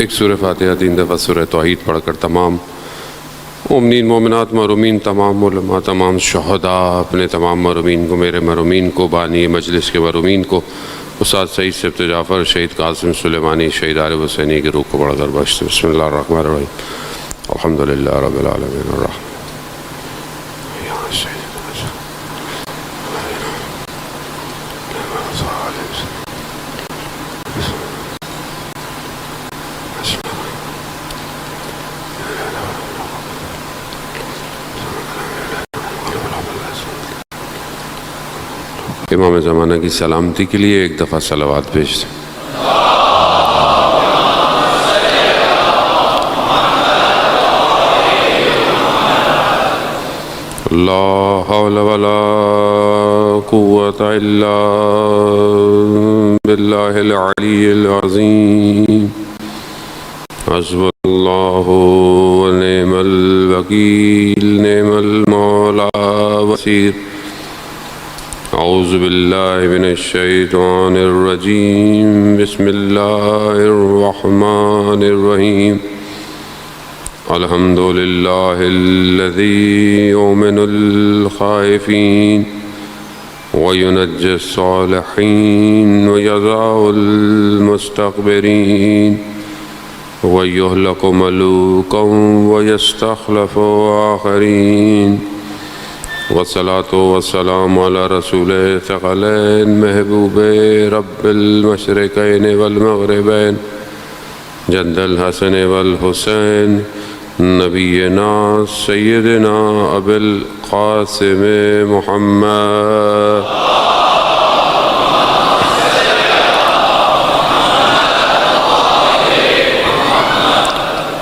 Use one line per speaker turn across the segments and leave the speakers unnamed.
ایک سورہ فاتحہ 3 دفعہ سورہ توحید پڑھ کر تمام مومنین مومنات محرومین، تمام علماء، تمام شہداء، اپنے تمام محرومین کو، میرے محرومین کو، بانی مجلس کے محرومین کو، استاد سعید سبت جعفر، شہید قاسم سلیمانی، شہید عارف حسینی کی روح کو پڑھ کر بخش دے۔ بسم اللہ الرحمن الرحیم، الحمدللہ رب العالمین الرحمن۔ امام زمانہ کی سلامتی کے لیے ایک دفعہ صلوات بھیج دیں۔ لا حول ولا قوة الا باللہ العلی العظیم، حسبنا اللہ ونعم الوکیل، نعم المولا وصیر۔ اعوذ باللہ من الشیطان الرجیم، بسم اللہ الرحمن الرحیم۔ الحمدللہ الذی یؤمن الخائفین وینجی الصالحین ویضع المستکبرین ویہلک ملوکا ویستخلف آخرین، والصلاة والسلام علی رسول ثقلین، محبوب رب المشرقین والمغربین، جد الحسن والحسین، نبینا سیدنا ابی القاسم محمد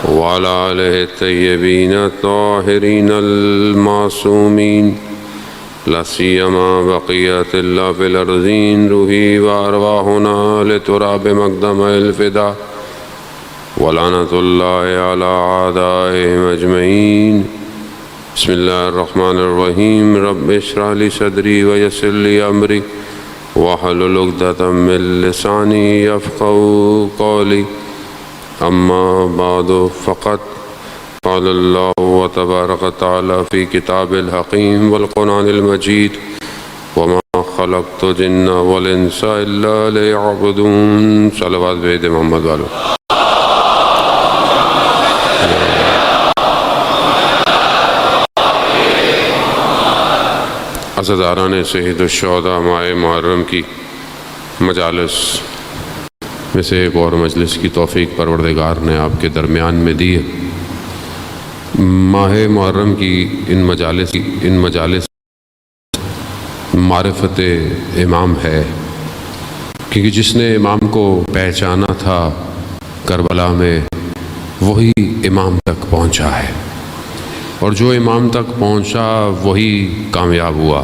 وعلى آلہ الطیبین الطاہرین المعصومین، لا سیما بقیت اللہ فی الارضین، روحی وارواحنا لتراب مقدم الفدا، ولعنت اللہ علی اعدائہم اجمعین۔ بسم اللہ الرحمن الرحیم، رب اشرح لی صدری ویسر لی امری واحلل عقدۃ من لسانی یفقہوا قولی، اما بعد فقط قال اللہ تبارک تعالی فی کتاب الحکیم والقرآن المجید، وما خلقت الجن والانس الا لیعبدون۔ صلوات بھیج محمد والو۔ عزاداران سید الشہداء، ماہ محرم کی مجالس میں سے ایک اور مجلس کی توفیق پروردگار نے آپ کے درمیان میں دی ہے۔ ماہ محرم کی ان مجالس معرفت امام ہے، کیونکہ جس نے امام کو پہچانا تھا کربلا میں وہی امام تک پہنچا ہے، اور جو امام تک پہنچا وہی کامیاب ہوا۔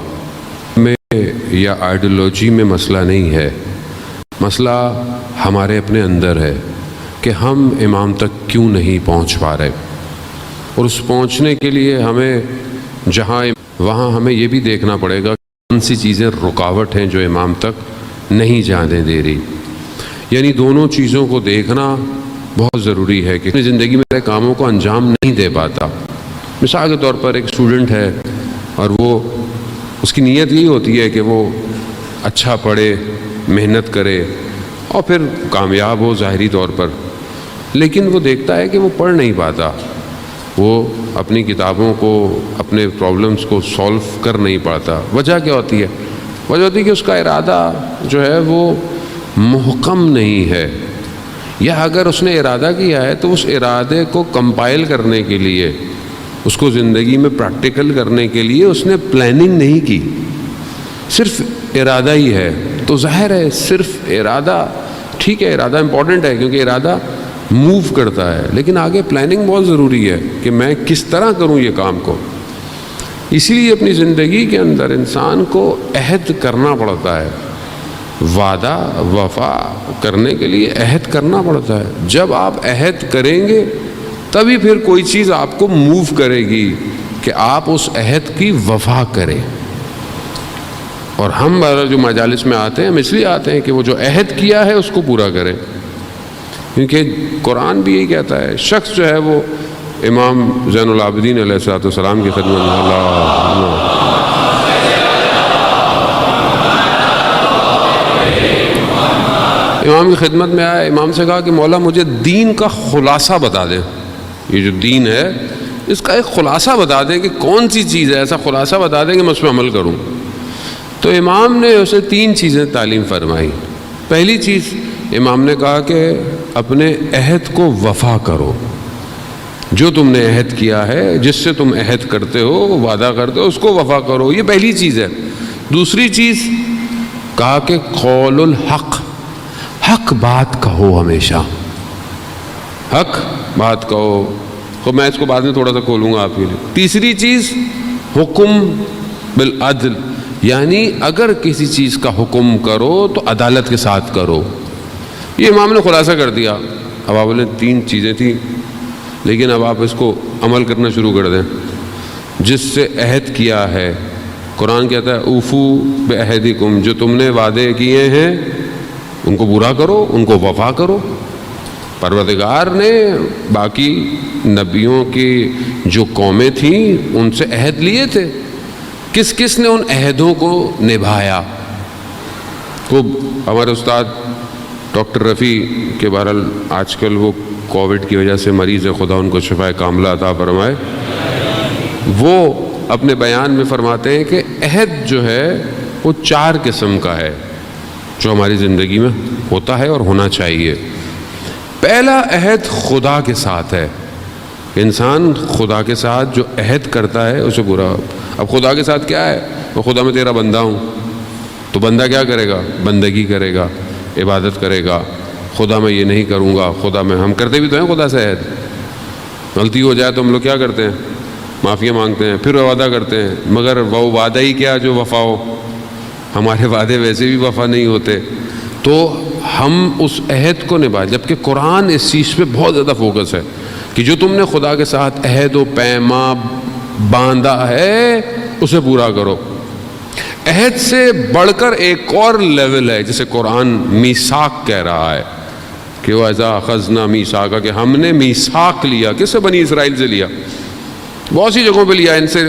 میں یا آئیڈیالوجی میں مسئلہ نہیں ہے، مسئلہ ہمارے اپنے اندر ہے کہ ہم امام تک کیوں نہیں پہنچ پا رہے، اور اس پہنچنے کے لیے ہمیں وہاں ہمیں یہ بھی دیکھنا پڑے گا کون سی چیزیں رکاوٹ ہیں جو امام تک نہیں جانے دے رہی۔ یعنی دونوں چیزوں کو دیکھنا بہت ضروری ہے کہ اپنی زندگی میں میرے کاموں کو انجام نہیں دے پاتا۔ مثال کے طور پر ایک اسٹوڈنٹ ہے اور وہ اس کی نیت یہی ہوتی ہے کہ وہ اچھا پڑھے، محنت کرے اور پھر کامیاب ہو ظاہری طور پر، لیکن وہ دیکھتا ہے کہ وہ پڑھ نہیں پاتا، وہ اپنی کتابوں کو، اپنے پرابلمز کو سولو کر نہیں پاتا۔ وجہ کیا ہوتی ہے؟ وجہ ہوتی ہے کہ اس کا ارادہ جو ہے وہ محکم نہیں ہے، یا اگر اس نے ارادہ کیا ہے تو اس ارادے کو کمپائل کرنے کے لیے، اس کو زندگی میں پریکٹیکل کرنے کے لیے اس نے پلاننگ نہیں کی، صرف ارادہ ہی ہے۔ تو ظاہر ہے صرف ارادہ ٹھیک ہے، ارادہ امپورٹنٹ ہے کیونکہ ارادہ موو کرتا ہے، لیکن آگے پلاننگ بہت ضروری ہے کہ میں کس طرح کروں یہ کام کو۔ اسی لیے اپنی زندگی کے اندر انسان کو عہد کرنا پڑتا ہے، وعدہ وفا کرنے کے لیے عہد کرنا پڑتا ہے۔ جب آپ عہد کریں گے تبھی پھر کوئی چیز آپ کو موو کرے گی کہ آپ اس عہد کی وفا کریں۔ اور ہم جو مجالس میں آتے ہیں ہم اس لیے آتے ہیں کہ وہ جو عہد کیا ہے اس کو پورا کریں۔ کیونکہ قرآن بھی یہی کہتا ہے، شخص جو ہے وہ امام زین العابدین علیہ السلام کی خدمت میں امام کی خدمت میں آیا، امام سے کہا کہ مولا مجھے دین کا خلاصہ بتا دیں، یہ جو دین ہے اس کا ایک خلاصہ بتا دیں کہ کون سی چیز ہے، ایسا خلاصہ بتا دیں کہ میں اس پہ عمل کروں۔ تو امام نے اسے 3 چیزیں تعلیم فرمائی۔ پہلی چیز امام نے کہا کہ اپنے عہد کو وفا کرو، جو تم نے عہد کیا ہے، جس سے تم عہد کرتے ہو، وعدہ کرتے ہو، اس کو وفا کرو، یہ پہلی چیز ہے۔ دوسری چیز کہا کہ قول الحق، حق بات کہو، ہمیشہ حق بات کہو۔ تو میں اس کو بعد میں تھوڑا سا کھولوں گا آپ کے لیے۔ تیسری چیز حکم بالعدل، یعنی اگر کسی چیز کا حکم کرو تو عدالت کے ساتھ کرو۔ یہ امام نے خلاصہ کر دیا۔ اب آپ بولیں 3 چیزیں تھیں، لیکن اب آپ اس کو عمل کرنا شروع کر دیں۔ جس سے عہد کیا ہے، قرآن کہتا ہے اوفو بعہدکم، جو تم نے وعدے کیے ہیں ان کو پورا کرو، ان کو وفا کرو۔ پروردگار نے باقی نبیوں کی جو قومیں تھیں ان سے عہد لیے تھے، کس کس نے ان عہدوں کو نبھایا؟ خوب ہمارے استاد ڈاکٹر رفیع کے بہرحال آج کل وہ کووڈ کی وجہ سے مریض ہے، خدا ان کو شفائے کاملہ عطا فرمائے، وہ اپنے بیان میں فرماتے ہیں کہ عہد جو ہے وہ 4 قسم کا ہے جو ہماری زندگی میں ہوتا ہے اور ہونا چاہیے۔ پہلا عہد خدا کے ساتھ ہے، انسان خدا کے ساتھ جو عہد کرتا ہے اسے پورا۔ اب خدا کے ساتھ کیا ہے؟ وہ خدا میں تیرا بندہ ہوں، تو بندہ کیا کرے گا؟ بندگی کرے گا، عبادت کرے گا۔ خدا میں یہ نہیں کروں گا، خدا میں، ہم کرتے بھی تو ہیں خدا سے عہد، غلطی ہو جائے تو ہم لوگ کیا کرتے ہیں؟ معافیاں مانگتے ہیں، پھر وعدہ کرتے ہیں، مگر وہ وعدہ ہی کیا جو وفا ہو، ہمارے وعدے ویسے بھی وفا نہیں ہوتے۔ تو ہم اس عہد کو نبھائیں، جبکہ قرآن اس چیز پہ بہت زیادہ فوکس ہے کہ جو تم نے خدا کے ساتھ عہد و پیما باندھا ہے اسے پورا کرو۔ عہد سے بڑھ کر ایک اور لیول ہے جسے قرآن میثاق کہہ رہا ہے کہ وَإِذَا أَخَذْنَا مِيثَاقَ، کہ ہم نے میثاق لیا۔ کس سے؟ بنی اسرائیل سے لیا، بہت سی جگہوں پہ لیا ان سے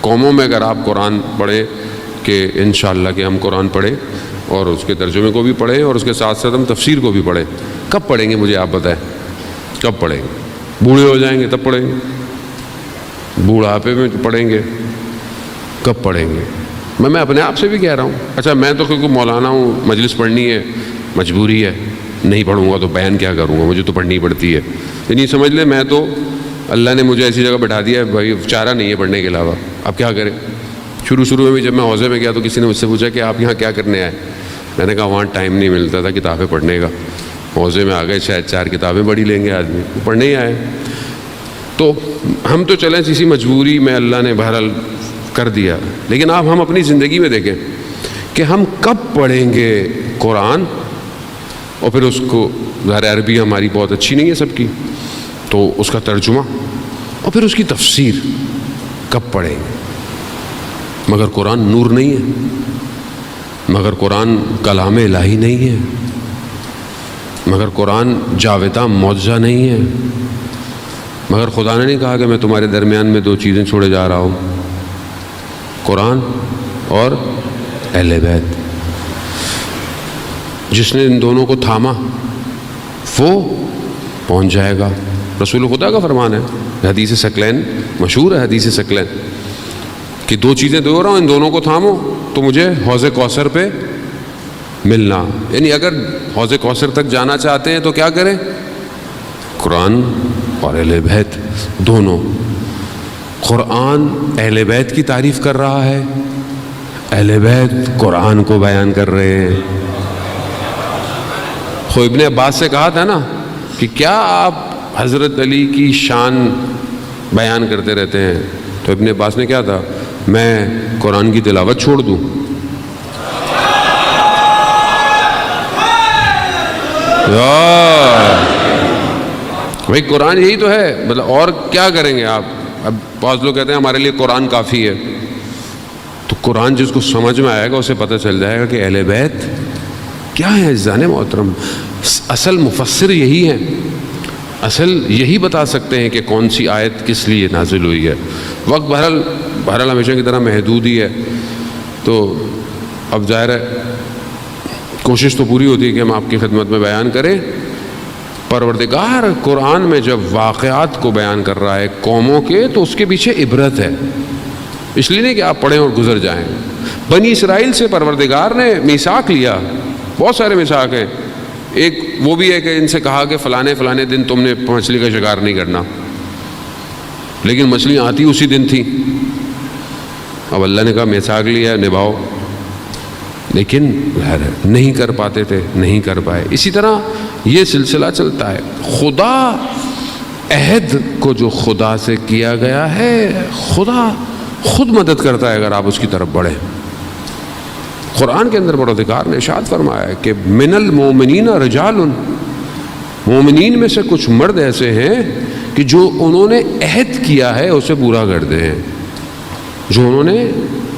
قوموں میں۔ اگر آپ قرآن پڑھیں کہ انشاءاللہ کہ ہم قرآن پڑھیں اور اس کے ترجمے کو بھی پڑھیں اور اس کے ساتھ ساتھ ہم تفسیر کو بھی پڑھیں۔ کب پڑھیں گے مجھے آپ بتائیں، کب پڑھیں گے؟ بوڑھے ہو جائیں گے تب پڑھیں گے؟ بوڑھاپے میں پڑھیں گے؟ کب پڑھیں گے؟ میں اپنے آپ سے بھی کہہ رہا ہوں۔ اچھا میں تو کیونکہ مولانا ہوں، مجلس پڑھنی ہے، مجبوری ہے، نہیں پڑھوں گا تو بیان کیا کروں گا، مجھے تو پڑھنی پڑتی ہے۔ یعنی سمجھ لیں میں تو اللہ نے مجھے ایسی جگہ بٹھا دیا ہے بھائی چارہ نہیں ہے پڑھنے کے علاوہ، اب کیا کریں؟ شروع میں بھی جب میں حوضے میں گیا تو کسی نے مجھ سے پوچھا کہ آپ یہاں کیا کرنے آئے؟ میں نے کہا وہاں ٹائم نہیں ملتا تھا کتابیں پڑھنے کا، حوضے میں آ گئے، شاید 4 کتابیں پڑھی لیں گے آدمی، پڑھنے ہی آئے۔ تو ہم تو چلیں اسی مجبوری میں اللہ نے بہرحال کر دیا، لیکن آپ ہم اپنی زندگی میں دیکھیں کہ ہم کب پڑھیں گے قرآن، اور پھر اس کو ظاہر عربی ہماری بہت اچھی نہیں ہے سب کی، تو اس کا ترجمہ اور پھر اس کی تفسیر کب پڑھیں گے؟ مگر قرآن نور نہیں ہے، مگر قرآن کلام الہی نہیں ہے، مگر قرآن جاوداں معجزہ نہیں ہے، مگر خدا نے نہیں کہا کہ میں تمہارے درمیان میں 2 چیزیں چھوڑے جا رہا ہوں، قرآن اور اہل بیت۔ جس نے ان دونوں کو تھاما وہ پہنچ جائے گا۔ رسول خدا کا فرمان ہے، حدیث ثقلین مشہور ہے، حدیث ثقلین کہ 2 چیزیں دے رہا ہوں، ان دونوں کو تھامو تو مجھے حوض کوثر پہ ملنا۔ یعنی اگر حوض کوثر تک جانا چاہتے ہیں تو کیا کریں؟ قرآن اور اہل بیت دونوں۔ قرآن اہل بیت کی تعریف کر رہا ہے، اہل بیت قرآن کو بیان کر رہے ہیں۔ خود ابن عباس سے کہا تھا نا کہ کیا آپ حضرت علی کی شان بیان کرتے رہتے ہیں، تو ابن عباس نے کیا تھا؟ میں قرآن کی تلاوت چھوڑ دوں؟ بھائی قرآن یہی تو ہے، مطلب اور کیا کریں گے آپ؟ اب بعض لوگ کہتے ہیں ہمارے لیے قرآن کافی ہے، تو قرآن جس کو سمجھ میں آئے گا اسے پتہ چل جائے گا کہ اہل بیت کیا ہے۔ عزیزان محترم، اصل مفسر یہی ہیں، اصل یہی بتا سکتے ہیں کہ کون سی آیت کس لیے نازل ہوئی ہے۔ وقت بہرحال ہمیشہ کی طرح محدود ہی ہے، تو اب ظاہر ہے کوشش تو پوری ہوتی ہے کہ ہم آپ کی خدمت میں بیان کریں۔ پروردگار قرآن میں جب واقعات کو بیان کر رہا ہے قوموں کے، تو اس کے پیچھے عبرت ہے، اس لیے نہیں کہ آپ پڑھیں اور گزر جائیں۔ بنی اسرائیل سے پروردگار نے میثاق لیا، بہت سارے میثاق ہیں، ایک وہ بھی ہے کہ ان سے کہا کہ فلانے دن تم نے مچھلی کا شکار نہیں کرنا، لیکن مچھلیاں آتی اسی دن تھیں۔ اب اللہ نے کہا میثاق لیا ہے، نبھاؤ، لیکن نہیں کر پاتے تھے، نہیں کر پائے۔ اسی طرح یہ سلسلہ چلتا ہے۔ خدا عہد کو جو خدا سے کیا گیا ہے، خدا خود مدد کرتا ہے اگر آپ اس کی طرف بڑھیں۔ قرآن کے اندر پروردگار نے ارشاد فرمایا ہے کہ من المومنین رجال، مومنین میں سے کچھ مرد ایسے ہیں کہ جو انہوں نے عہد کیا ہے اسے پورا کرتے ہیں، جو انہوں نے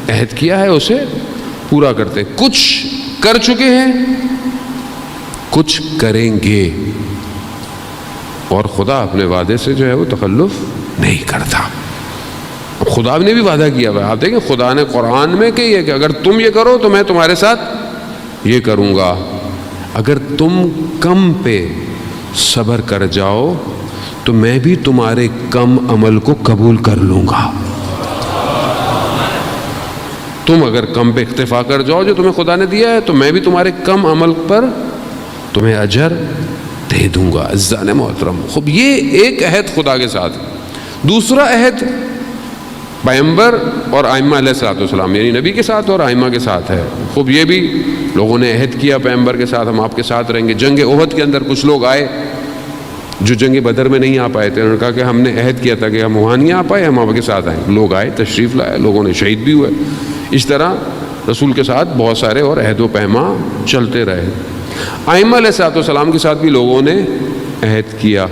عہد کیا ہے اسے پورا کرتے ہیں۔ کچھ کر چکے ہیں، کچھ کریں گے، اور خدا اپنے وعدے سے جو ہے وہ تخلف نہیں کرتا۔ اب خدا نے بھی وعدہ کیا ہوا ہے، آپ دیکھیں خدا نے قرآن میں کہ یہ کہ اگر تم یہ کرو تو میں تمہارے ساتھ یہ کروں گا، اگر تم کم پہ صبر کر جاؤ تو میں بھی تمہارے کم عمل کو قبول کر لوں گا۔ تم اگر کم پہ اکتفا کر جاؤ جو تمہیں خدا نے دیا ہے، تو میں بھی تمہارے کم عمل پر تمہیں اجر دے دوں گا۔ عزیزان محترم، خوب یہ ایک عہد خدا کے ساتھ۔ دوسرا عہد پیغمبر اور ائمہ علیہ الصلوۃ والسلام، یعنی نبی کے ساتھ اور ائمہ کے ساتھ ہے۔ خوب یہ بھی لوگوں نے عہد کیا پیغمبر کے ساتھ، ہم آپ کے ساتھ رہیں گے۔ جنگ احد کے اندر کچھ لوگ آئے جو جنگ بدر میں نہیں آ پائے تھے، انہوں نے کہا کہ ہم نے عہد کیا تھا کہ ہم وہاں نہیں آ پائے، ہم آپ کے ساتھ آئیں۔ لوگ آئے، تشریف لائے، لوگوں نے شہید بھی ہوئے۔ اس طرح رسول کے ساتھ بہت سارے اور عہد و پیما چلتے رہے۔ ائمہ علیہ الصلوۃ والسلام کے ساتھ بھی لوگوں نے عہد کیا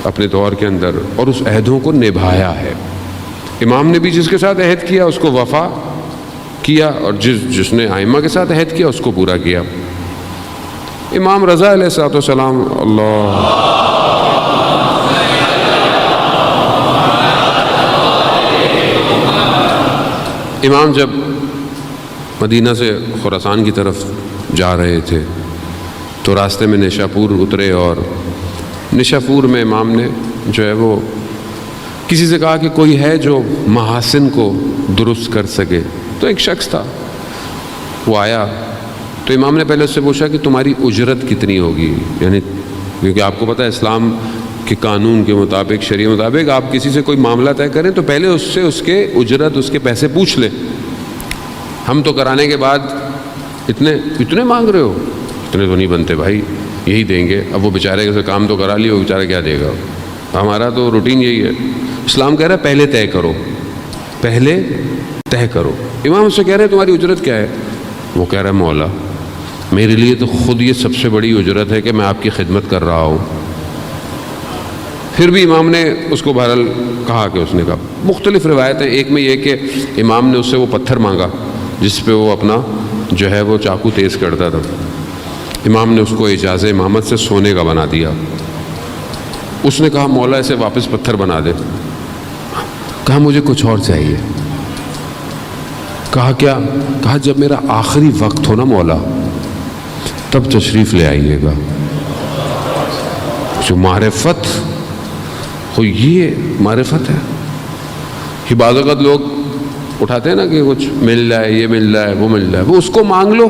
اپنے دور کے اندر، اور اس عہدوں کو نبھایا ہے۔ امام نے بھی جس کے ساتھ عہد کیا اس کو وفا کیا، اور جس نے ائمہ کے ساتھ عہد کیا اس کو پورا کیا۔ امام رضا علیہ الصلوۃ والسلام، اللہ امام جب مدینہ سے خراسان کی طرف جا رہے تھے تو راستے میں نشاپور اترے، اور نشاپور میں امام نے جو ہے وہ کسی سے کہا کہ کوئی ہے جو محاسن کو درست کر سکے، تو ایک شخص تھا، وہ آیا تو امام نے پہلے اس سے پوچھا کہ تمہاری اجرت کتنی ہوگی، یعنی کیونکہ آپ کو پتہ ہے اسلام کے قانون کے مطابق، شریعت مطابق آپ کسی سے کوئی معاملہ طے کریں تو پہلے اس سے اس کے اجرت، اس کے پیسے پوچھ لیں۔ ہم تو کرانے کے بعد اتنے مانگ رہے ہو، اتنے تو نہیں بنتے بھائی، یہی دیں گے۔ اب وہ بیچارے سے کام تو کرا لیا، وہ بیچارہ کیا دے گا؟ ہمارا تو روٹین یہی ہے۔ اسلام کہہ رہا ہے پہلے طے کرو، پہلے طے کرو۔ امام اس سے کہہ رہے ہیں تمہاری اجرت کیا ہے؟ وہ کہہ رہا ہے مولا میرے لیے تو خود یہ سب سے بڑی اجرت ہے کہ میں آپ کی خدمت کر رہا ہوں۔ پھر بھی امام نے اس کو بہرحال کہا کہ اس نے کہا، مختلف روایتیں، ایک میں یہ کہ امام نے اس سے وہ پتھر مانگا جس پہ وہ اپنا جو ہے وہ چاقو تیز کرتا تھا، امام نے اس کو اعجاز امامت سے سونے کا بنا دیا۔ اس نے کہا مولا اسے واپس پتھر بنا دے۔ کہا مجھے کچھ اور چاہیے۔ کہا کیا؟ کہا جب میرا آخری وقت ہو نا مولا تب تشریف لے آئیے گا۔ جو معرفت ہو، یہ معرفت ہے۔ کہ بعض اوقات لوگ اٹھاتے ہیں نا کہ کچھ مل جائے، یہ مل جائے، وہ مل جائے، وہ اس کو مانگ لو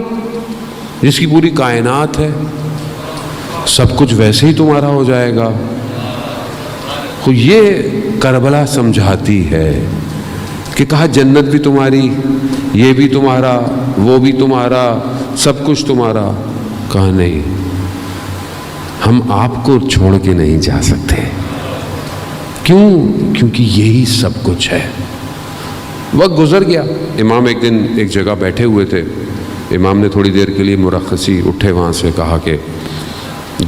جس کی پوری کائنات ہے، سب کچھ ویسے ہی تمہارا ہو جائے گا۔ تو یہ کربلا سمجھاتی ہے کہ کہا جنت بھی تمہاری، یہ بھی تمہارا، وہ بھی تمہارا، سب کچھ تمہارا۔ کہا نہیں، ہم آپ کو چھوڑ کے نہیں جا سکتے۔ کیوں؟ کیونکہ یہی سب کچھ ہے۔ وقت گزر گیا، امام ایک دن ایک جگہ بیٹھے ہوئے تھے، امام نے تھوڑی دیر کے لیے مرخصی اٹھے وہاں سے، کہا کہ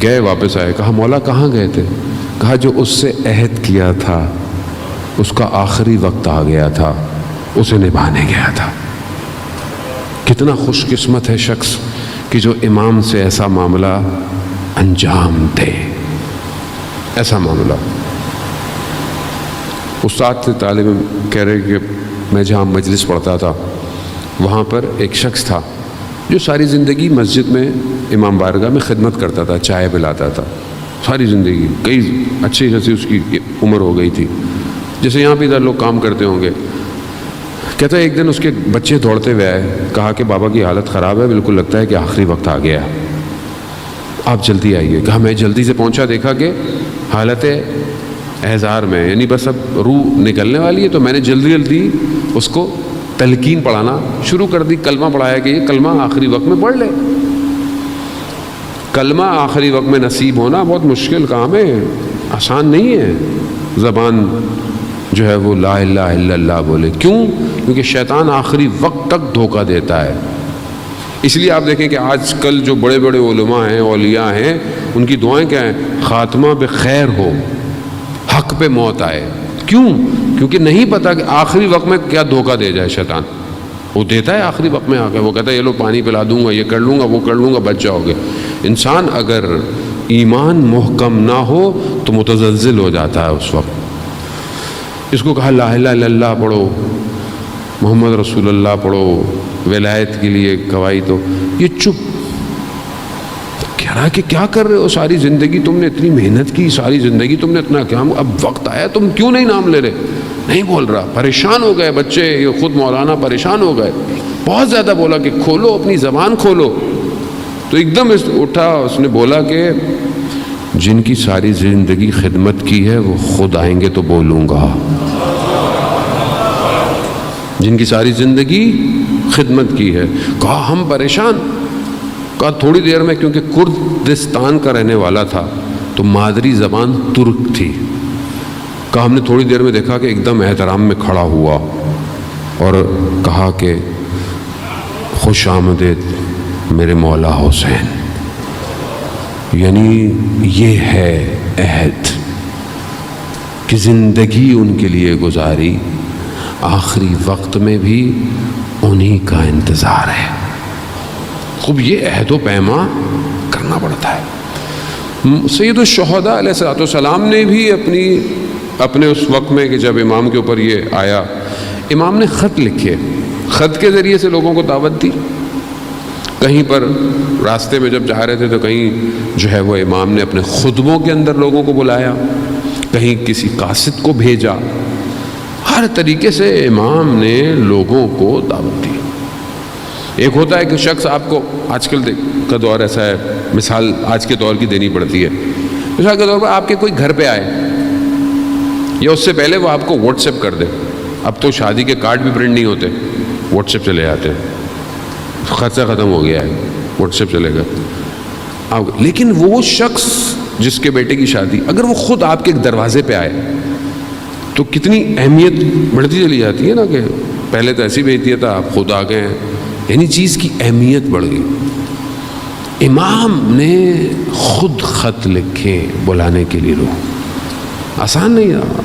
گئے، واپس آئے۔ کہا مولا کہاں گئے تھے؟ کہا جو اس سے عہد کیا تھا اس کا آخری وقت آ گیا تھا، اسے نبھانے گیا تھا۔ کتنا خوش قسمت ہے شخص کہ جو امام سے ایسا معاملہ انجام دے. ایسا معاملہ. استاد سے طالب کہہ رہے کہ میں جہاں مجلس پڑھتا تھا وہاں پر ایک شخص تھا جو ساری زندگی مسجد میں امام بارگاہ میں خدمت کرتا تھا، چائے پلاتا تھا ساری زندگی، کئی اچھی خاصی اس کی عمر ہو گئی تھی، جیسے یہاں پہ ادھر لوگ کام کرتے ہوں گے. کہتا ہے ایک دن اس کے بچے دوڑتے ہوئے آئے، کہا کہ بابا کی حالت خراب ہے، بالکل لگتا ہے کہ آخری وقت آ گیا ہے، آپ جلدی آئیے. کہا میں جلدی سے پہنچا، دیکھا کہ حالت احزار میں، یعنی بس اب روح نکلنے والی ہے. تو میں نے جلدی جلدی اس کو تلقین پڑھانا شروع کر دی، کلمہ پڑھایا کہ یہ کلمہ آخری وقت میں پڑھ لے. کلمہ آخری وقت میں نصیب ہونا بہت مشکل کام ہے، آسان نہیں ہے. زبان جو ہے وہ لا الہ الا اللہ بولے. کیوں؟ کیونکہ شیطان آخری وقت تک دھوکہ دیتا ہے. اس لیے آپ دیکھیں کہ آج کل جو بڑے بڑے علماء ہیں، اولیاء ہیں، ان کی دعائیں کیا ہیں؟ خاتمہ بخیر ہو، حق پہ موت آئے. کیوں؟ کیونکہ نہیں پتا کہ آخری وقت میں کیا دھوکہ دے جائے شیطان. وہ دیتا ہے آخری وقت میں آ کے، وہ کہتا ہے یہ لو پانی پلا دوں گا، یہ کر لوں گا، وہ کر لوں گا، بچ جاؤ گے. انسان اگر ایمان محکم نہ ہو تو متزلزل ہو جاتا ہے اس وقت. اس کو کہا لا الہ الا اللہ پڑھو، محمد رسول اللہ پڑھو، ولایت کے لیے گواہی دو. یہ چپ کہہ رہا کہ کیا کر رہے ہو ساری زندگی، تم نے اتنی محنت کی، ساری زندگی تم نے اتنا کام، اب وقت آیا تم کیوں نہیں نام لے رہے؟ نہیں بول رہا. پریشان ہو گئے بچے، یہ خود مولانا پریشان ہو گئے، بہت زیادہ بولا کہ کھولو اپنی زبان کھولو. تو ایک دم اٹھا، اس نے بولا کہ جن کی ساری زندگی خدمت کی ہے وہ خود آئیں گے تو بولوں گا. جن کی ساری زندگی خدمت کی ہے. کہا ہم پریشان. کہا تھوڑی دیر میں، کیونکہ کردستان کا رہنے والا تھا تو مادری زبان ترک تھی. کہا ہم نے تھوڑی دیر میں دیکھا کہ ایک دم احترام میں کھڑا ہوا اور کہا کہ خوش آمدید میرے مولا حسین. یعنی یہ ہے عہد کہ زندگی ان کے لیے گزاری، آخری وقت میں بھی انہی کا انتظار ہے. خوب یہ عہد و پیما کرنا پڑتا ہے. سید الشہداء علیہ السلام نے بھی اپنے اس وقت میں کہ جب امام کے اوپر یہ آیا، امام نے خط لکھے، خط کے ذریعے سے لوگوں کو دعوت دی. کہیں پر راستے میں جب جا رہے تھے تو کہیں جو ہے وہ امام نے اپنے خطبوں کے اندر لوگوں کو بلایا، کہیں کسی قاصد کو بھیجا. ہر طریقے سے امام نے لوگوں کو دعوت دی. ایک ہوتا ہے کہ شخص آپ کو، آج کل کا دور ایسا ہے، مثال آج کے دور کی دینی پڑتی ہے. مثال کے طور پر آپ کے کوئی گھر پہ آئے یا اس سے پہلے وہ آپ کو واٹس ایپ کر دے. اب تو شادی کے کارڈ بھی پرنٹ نہیں ہوتے، واٹس ایپ چلے جاتے ہیں. خرچہ ختم ہو گیا ہے، واٹس ایپ چلے گا. لیکن وہ شخص جس کے بیٹے کی شادی، اگر وہ خود آپ کے دروازے پہ آئے تو کتنی اہمیت بڑھتی چلی جاتی ہے نا، کہ پہلے تو ایسی بھیجتی تھا، آپ خود آ گئے ہیں، یعنی چیز کی اہمیت بڑھ گئی. امام نے خود خط لکھے بلانے کے لیے. لوگ آسان نہیں رہا،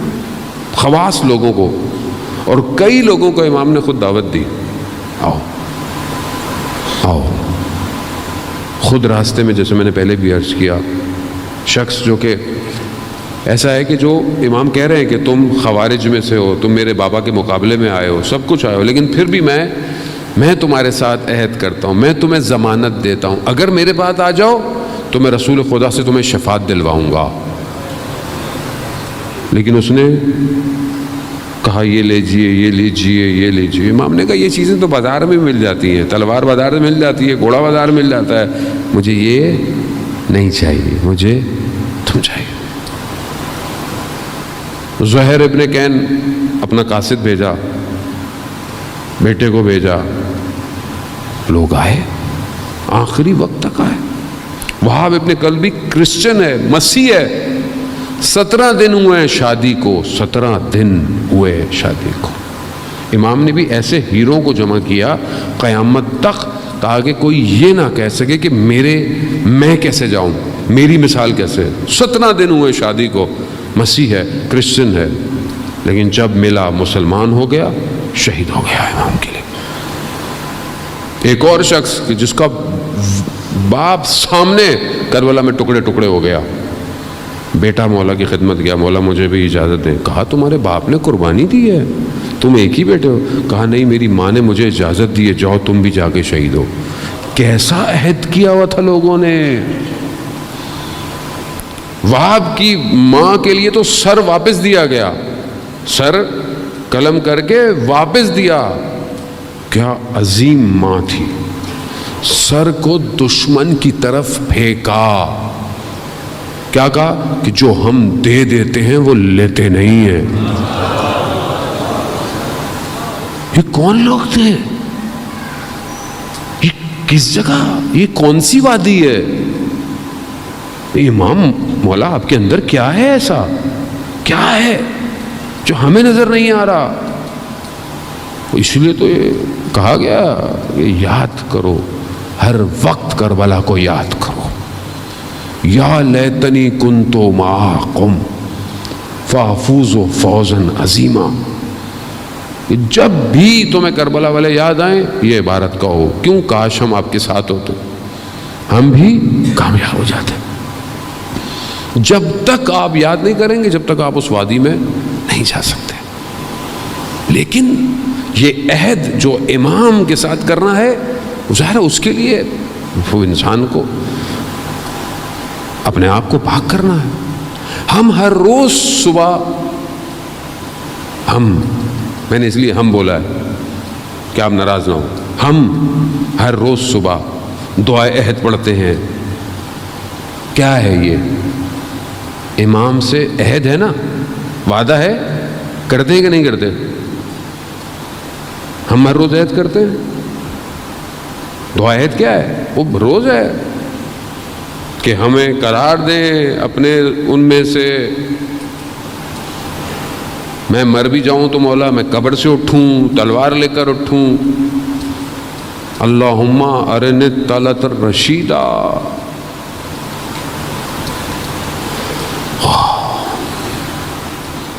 خواص لوگوں کو، اور کئی لوگوں کو امام نے خود دعوت دی. آؤ آؤ. خود راستے میں، جیسے میں نے پہلے بھی عرض کیا، شخص جو کہ ایسا ہے کہ جو امام کہہ رہے ہیں کہ تم خوارج میں سے ہو، تم میرے بابا کے مقابلے میں آئے ہو، سب کچھ آئے ہو، لیکن پھر بھی میں تمہارے ساتھ عہد کرتا ہوں، میں تمہیں ضمانت دیتا ہوں، اگر میرے پاس آ جاؤ تو میں رسول خدا سے تمہیں شفاعت دلواؤں گا. لیکن اس نے کہا یہ لیجئے، یہ لیجئے، یہ لیجئے. امام نے کہا یہ چیزیں تو بازار میں مل جاتی ہیں، تلوار بازار میں مل جاتی ہے، گھوڑا بازار میں مل جاتا ہے، مجھے یہ نہیں چاہیے، مجھے تم چاہیے. زہیر ابن کین اپنا قاصد بھیجا، بیٹے کو بھیجا، لوگ آئے، آخری وقت تک آئے. وہاب ابن کلبی کرسچن ہے، مسیح ہے. 17 دن ہوئے ہیں شادی کو، 17 دن ہوئے شادی کو. امام نے بھی ایسے ہیروں کو جمع کیا قیامت تک، تاکہ کوئی یہ نہ کہہ سکے کہ میں کیسے جاؤں، میری مثال کیسے. 17 دن ہوئے شادی کو. مسیح ہے، کرسچن ہے، لیکن جب ملا مسلمان ہو گیا، شہید ہو گیا امام کے لیے. ایک اور شخص جس کا باپ سامنے کربلا میں ٹکڑے ٹکڑے ہو گیا. بیٹا مولا کی خدمت گیا, مولا مجھے بھی اجازت دیں. کہا تمہارے باپ نے قربانی دی ہے, تم ایک ہی بیٹے ہو. کہا نہیں, میری ماں نے مجھے اجازت دی ہے, جاؤ تم بھی جا کے شہید ہو. کیسا عہد کیا ہوا تھا لوگوں نے. وہاب کی ماں کے لیے تو سر واپس دیا گیا, سر قلم کر کے واپس دیا. کیا عظیم ماں تھی, سر کو دشمن کی طرف پھینکا. کیا کہا کہ جو ہم دے دیتے ہیں وہ لیتے نہیں ہیں. یہ کون لوگ تھے, یہ کس جگہ, یہ کون سی وادی ہے. امام مولا آپ کے اندر کیا ہے, ایسا کیا ہے جو ہمیں نظر نہیں آ رہا. اس لیے تو یہ کہا گیا کہ یاد کرو, ہر وقت کربلا کو یاد کرو. یا لیتنی کنتو معاکم فافوز فوزا عظیما. جب بھی تمہیں کربلا والے یاد آئیں یہ عبارت کہو, کیوں کاش ہم آپ کے ساتھ ہوتے, ہم بھی کامیاب ہو جاتے. جب تک آپ یاد نہیں کریں گے, جب تک آپ اس وادی میں نہیں جا سکتے. لیکن یہ عہد جو امام کے ساتھ کرنا ہے, ظاہر ہے اس کے لیے وہ انسان کو اپنے آپ کو پاک کرنا ہے. ہم ہر روز صبح, میں نے اس لیے ہم بولا ہے کہ آپ ناراض نہ ہو, ہم ہر روز صبح دعائے عہد پڑھتے ہیں. کیا ہے یہ؟ امام سے عہد ہے نا, وعدہ ہے. کرتے ہیں کہ نہیں کرتے؟ ہم ہر روز عہد کرتے ہیں. دعا عہد کیا ہے؟ وہ روز ہے کہ ہمیں قرار دیں اپنے ان میں سے. میں مر بھی جاؤں تو مولا میں قبر سے اٹھوں, تلوار لے کر اٹھوں. اللہم ارنی الطلعۃ الرشیدہ.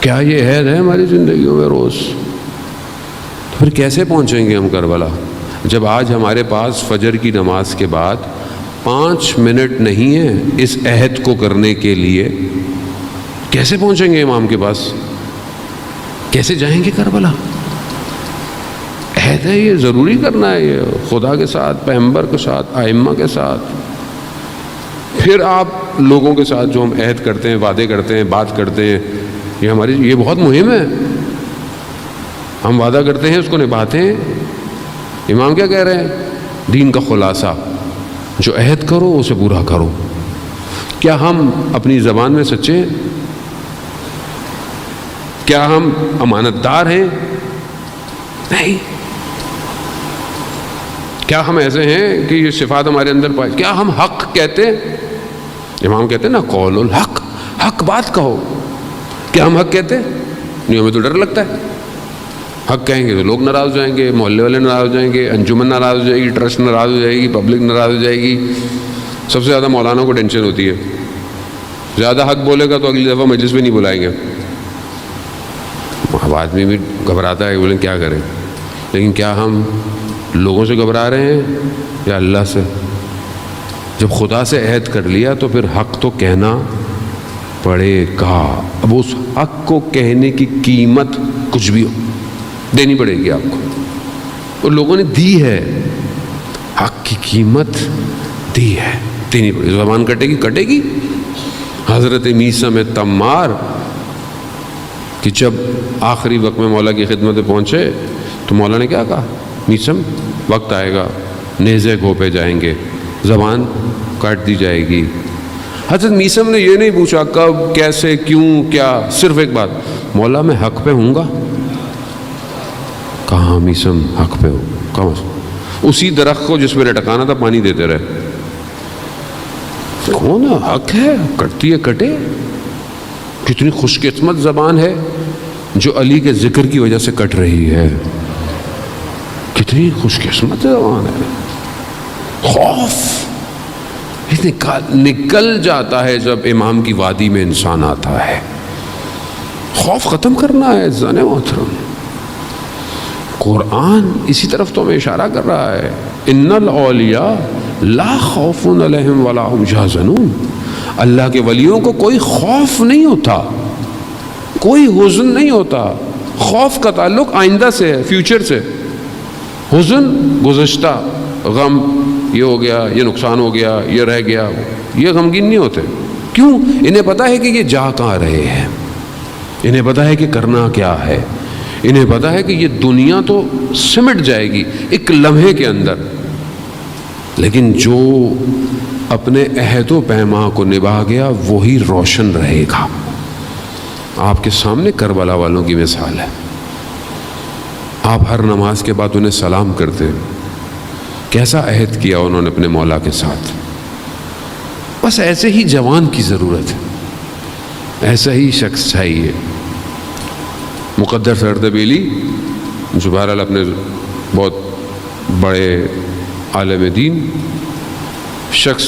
کیا یہ عہد ہے ہماری زندگیوں میں روز؟ پھر کیسے پہنچیں گے ہم کربلا, جب آج ہمارے پاس فجر کی نماز کے بعد 5 منٹ نہیں ہے اس عہد کو کرنے کے لیے؟ کیسے پہنچیں گے امام کے پاس, کیسے جائیں گے کربلا؟ عہد ہے, یہ ضروری کرنا ہے, یہ خدا کے ساتھ, پیغمبر کے ساتھ, ائمہ کے ساتھ. پھر آپ لوگوں کے ساتھ جو ہم عہد کرتے ہیں, وعدے کرتے ہیں, بات کرتے ہیں, یہ بہت مہم ہے. ہم وعدہ کرتے ہیں, اس کو نبھاتے ہیں. امام کیا کہہ رہے ہیں؟ دین کا خلاصہ, جو عہد کرو اسے پورا کرو. کیا ہم اپنی زبان میں سچے ہیں؟ کیا ہم امانت دار ہیں؟ نہیں. کیا ہم ایسے ہیں کہ یہ صفات ہمارے اندر پائے؟ کیا ہم حق کہتے ہیں؟ امام کہتے ہیں نا قول الحق, حق بات کہو. کیا ہم حق کہتے ہیں؟ نہیں, ہمیں تو ڈر لگتا ہے. حق کہیں گے تو لوگ ناراض ہو جائیں گے, محلے والے ناراض ہو جائیں گے, انجمن ناراض ہو جائے گی, ٹرسٹ ناراض ہو جائے گی, پبلک ناراض ہو جائے گی. سب سے زیادہ مولانا کو ٹینشن ہوتی ہے, زیادہ حق بولے گا تو اگلی دفعہ مجلس میں نہیں بلائیں گے. اب آدمی بھی گھبراتا ہے, بولیں کیا کریں. لیکن کیا ہم لوگوں سے گھبرا رہے ہیں یا اللہ سے؟ جب خدا سے عہد کر لیا تو پھر حق تو کہنا پڑے گا. اب اس حق کو کہنے کی قیمت کچھ بھی ہو دینی پڑے گی آپ کو, اور لوگوں نے دی ہے. حق کی قیمت دی ہے, دینی پڑے گی. زبان کٹے گی. حضرت میثم تمار کہ جب آخری وقت میں مولا کی خدمت میں پہنچے تو مولا نے کیا کہا؟ میثم وقت آئے گا, نیزے گھوپے جائیں گے, زبان کاٹ دی جائے گی. حضرت میثم نے یہ نہیں پوچھا کب, کیسے, کیوں, کیا, صرف ایک بات, مولا میں حق پہ ہوں گا. کہاں میثم حق پہ ہو؟ کہاں؟ اسی درخت کو جس پہ لٹکانا تھا پانی دیتے رہے. کون حق ہے؟ کٹتی ہے کٹے. کتنی خوش قسمت زبان ہے جو علی کے ذکر کی وجہ سے کٹ رہی ہے. کتنی خوش قسمت زبان ہے. خوف نکل جاتا ہے جب امام کی وادی میں انسان آتا ہے. خوف ختم کرنا ہے عزیزان محترم. قرآن اسی طرف تو ہمیں اشارہ کر رہا ہے. ان الاولیاء لا خوف علیہم ولا هم یحزنون، اللہ کے ولیوں کو کوئی خوف نہیں ہوتا، کوئی حزن نہیں ہوتا۔ خوف کا تعلق آئندہ سے ہے، فیوچر سے، حزن گزشتہ، غم یہ ہو گیا، یہ نقصان ہو گیا، یہ رہ گیا، یہ غمگین نہیں ہوتے۔ کیوں؟ انہیں پتہ ہے کہ یہ جا کہاں رہے ہیں، انہیں پتہ ہے کہ کرنا کیا ہے، انہیں پتہ ہے کہ یہ دنیا تو سمٹ جائے گی ایک لمحے کے اندر، لیکن جو اپنے عہد و پیما کو نبھا گیا وہی روشن رہے گا۔ آپ کے سامنے کربلا والوں کی مثال ہے، آپ ہر نماز کے بعد انہیں سلام کرتے ہیں، کیسا عہد کیا انہوں نے اپنے مولا کے ساتھ۔ بس ایسے ہی جوان کی ضرورت ہے، ایسا ہی شخص چاہیے۔ مقدر اردبیلی جو بہرحال اپنے بہت بڑے عالم دین شخص،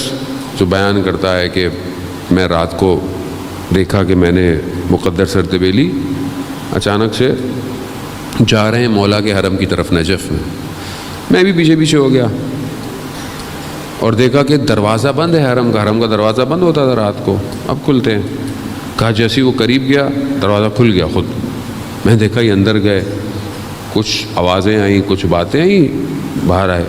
جو بیان کرتا ہے کہ میں رات کو دیکھا کہ میں نے مقدر اردبیلی اچانک سے جا رہے ہیں مولا کے حرم کی طرف نجف میں بھی پیچھے پیچھے ہو گیا اور دیکھا کہ دروازہ بند ہے حرم کا دروازہ بند ہوتا تھا رات کو، اب کھلتے ہیں۔ کہا جیسے وہ قریب گیا دروازہ کھل گیا خود، میں دیکھا یہ اندر گئے، کچھ آوازیں آئیں، کچھ باتیں آئیں، باہر آئے،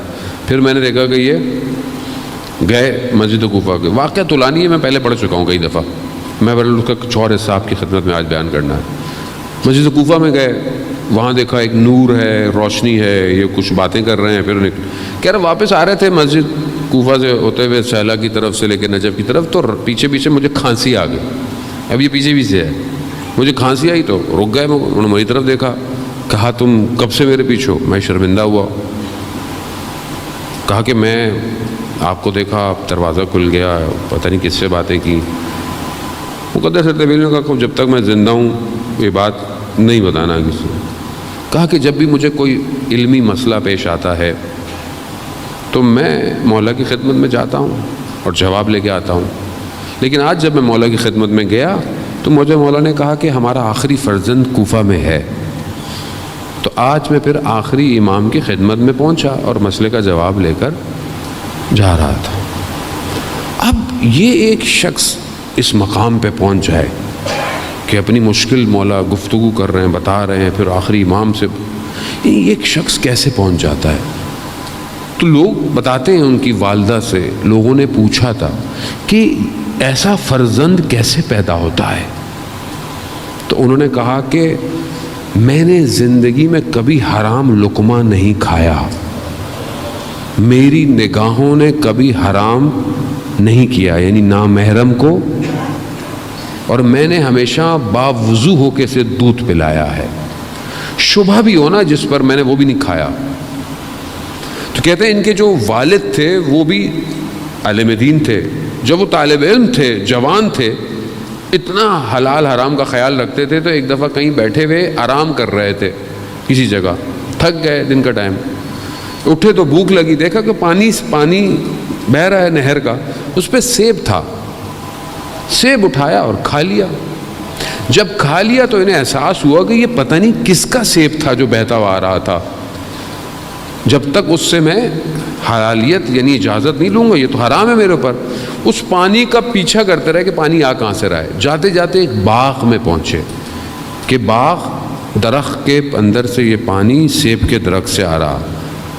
پھر میں نے دیکھا کہ یہ گئے مسجد کوفہ کے۔ واقعہ طولانی ہے، میں پہلے پڑھ چکا ہوں کئی دفعہ، میں اس کا کچھ اور حصہ آپ کی خدمت میں آج بیان کرنا ہے۔ مسجد کوفہ میں گئے، وہاں دیکھا ایک نور ہے، روشنی ہے، یہ کچھ باتیں کر رہے ہیں، پھر کہہ رہے واپس آ رہے تھے مسجد کوفہ سے ہوتے ہوئے سہلہ کی طرف سے لے کے نجف کی طرف، تو پیچھے پیچھے مجھے کھانسی آ گئی، اب یہ پیچھے پیچھے ہے، مجھے کھانسی آئی تو رک گئے، انہوں نے میری طرف دیکھا، کہا تم کب سے میرے پیچھے ہو؟ میں شرمندہ ہوا، کہا کہ میں آپ کو دیکھا، آپ دروازہ کھل گیا، پتہ نہیں کس سے باتیں کی۔ مقدس اردبیلی نے کہا جب تک میں زندہ ہوں یہ بات نہیں بتانا کسی کو۔ کہا کہ جب بھی مجھے کوئی علمی مسئلہ پیش آتا ہے تو میں مولا کی خدمت میں جاتا ہوں اور جواب لے کے آتا ہوں، لیکن آج جب میں مولا کی خدمت میں گیا تو مجھے مولا نے کہا کہ ہمارا آخری فرزند کوفہ میں ہے، تو آج میں پھر آخری امام کی خدمت میں پہنچا اور مسئلے کا جواب لے کر جا رہا تھا۔ اب یہ ایک شخص اس مقام پہ پہنچ جائے کہ اپنی مشکل مولا گفتگو کر رہے ہیں، بتا رہے ہیں، پھر آخری امام سے ایک شخص کیسے پہنچ جاتا ہے؟ تو لوگ بتاتے ہیں ان کی والدہ سے لوگوں نے پوچھا تھا کہ ایسا فرزند کیسے پیدا ہوتا ہے، تو انہوں نے کہا کہ میں نے زندگی میں کبھی حرام لقمہ نہیں کھایا، میری نگاہوں نے کبھی حرام نہیں کیا، یعنی نامحرم کو، اور میں نے ہمیشہ باوضو ہو کے اسے دودھ پلایا ہے، شبہ بھی ہونا جس پر میں نے وہ بھی نہیں کھایا۔ تو کہتے ہیں ان کے جو والد تھے وہ بھی عالم دین تھے، جب وہ طالب علم تھے، جوان تھے، اتنا حلال حرام کا خیال رکھتے تھے، تو ایک دفعہ کہیں بیٹھے ہوئے آرام کر رہے تھے کسی جگہ، تھک گئے، دن کا ٹائم، اٹھے تو بھوک لگی، دیکھا کہ پانی بہہ رہا ہے نہر کا، اس پہ سیب تھا، سیب اٹھایا اور کھا لیا۔ جب کھا لیا تو انہیں احساس ہوا کہ یہ پتہ نہیں کس کا سیب تھا جو بہتا ہوا آ رہا تھا، جب تک اس سے میں حلالیت یعنی اجازت نہیں لوں گا، یہ تو حرام ہے میرے اوپر۔ اس پانی کا پیچھا کرتے رہے کہ پانی آ کہاں سے رہا ہے، جاتے جاتے ایک باغ میں پہنچے کہ باغ درخت کے اندر سے یہ پانی سیب کے درخت سے آ رہا۔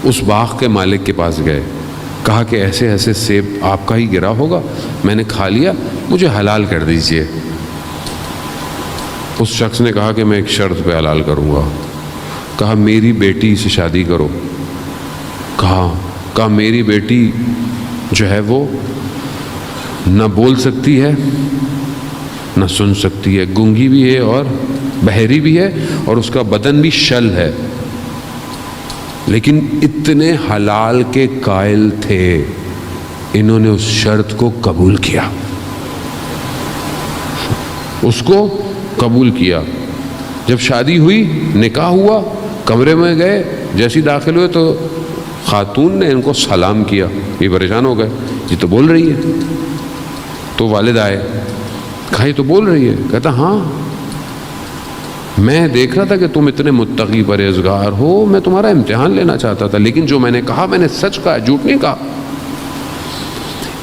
اس باغ کے مالک کے پاس گئے، کہا کہ ایسے ایسے سیب آپ کا ہی گرا ہوگا، میں نے کھا لیا، مجھے حلال کر دیجئے۔ اس شخص نے کہا کہ میں ایک شرط پہ حلال کروں گا۔ کہا میری بیٹی سے شادی کرو۔ کہا میری بیٹی جو ہے وہ نہ بول سکتی ہے نہ سن سکتی ہے، گونگی بھی ہے اور بہری بھی ہے، اور اس کا بدن بھی شل ہے، لیکن اتنے حلال کے قائل تھے، انہوں نے اس شرط کو قبول کیا، اس کو قبول کیا۔ جب شادی ہوئی، نکاح ہوا، کمرے میں گئے، جیسے داخل ہوئے تو خاتون نے ان کو سلام کیا، یہ پریشان ہو گئے، یہ تو بول رہی ہے۔ تو والد آئے، کہا یہ تو بول رہی ہے؟ کہتا ہاں، میں دیکھ رہا تھا کہ تم اتنے متقی پرہیزگار ہو، میں تمہارا امتحان لینا چاہتا تھا، لیکن جو میں نے کہا میں نے سچ کہا، جھوٹ نہیں کہا۔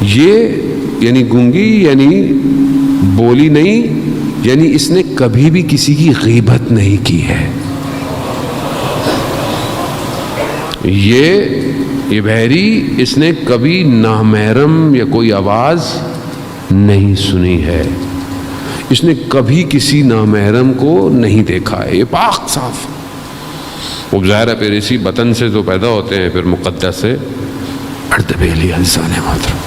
یہ یعنی گونگی یعنی بولی نہیں، یعنی اس نے کبھی بھی کسی کی غیبت نہیں کی ہے. یہ بحری اس نے کبھی نامحرم یا کوئی آواز نہیں سنی ہے، اس نے کبھی کسی نامحرم کو نہیں دیکھا ہے. یہ پاک صاف. وہ ظاہر ہے پھر اسی بطن سے تو پیدا ہوتے ہیں، پھر مقدس سے اردبیلی انسان محترم.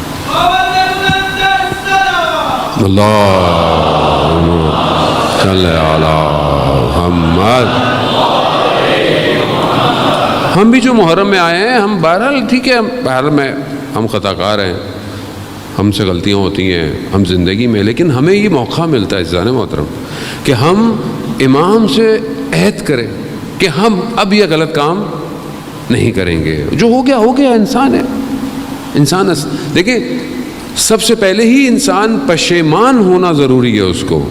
اللہم صلی علی محمد. ہم بھی جو محرم میں آئے ہیں، ہم بہرحال ٹھیک ہے، بہرحال میں ہم خطا کار ہیں، ہم سے غلطیاں ہوتی ہیں ہم زندگی میں، لیکن ہمیں یہ موقع ملتا ہے عزیزان محترم کہ ہم امام سے عہد کریں کہ ہم اب یہ غلط کام نہیں کریں گے. جو ہو گیا انسان ہے. انسان دیکھیں، سب سے پہلے ہی انسان پشیمان ہونا ضروری ہے. اس کو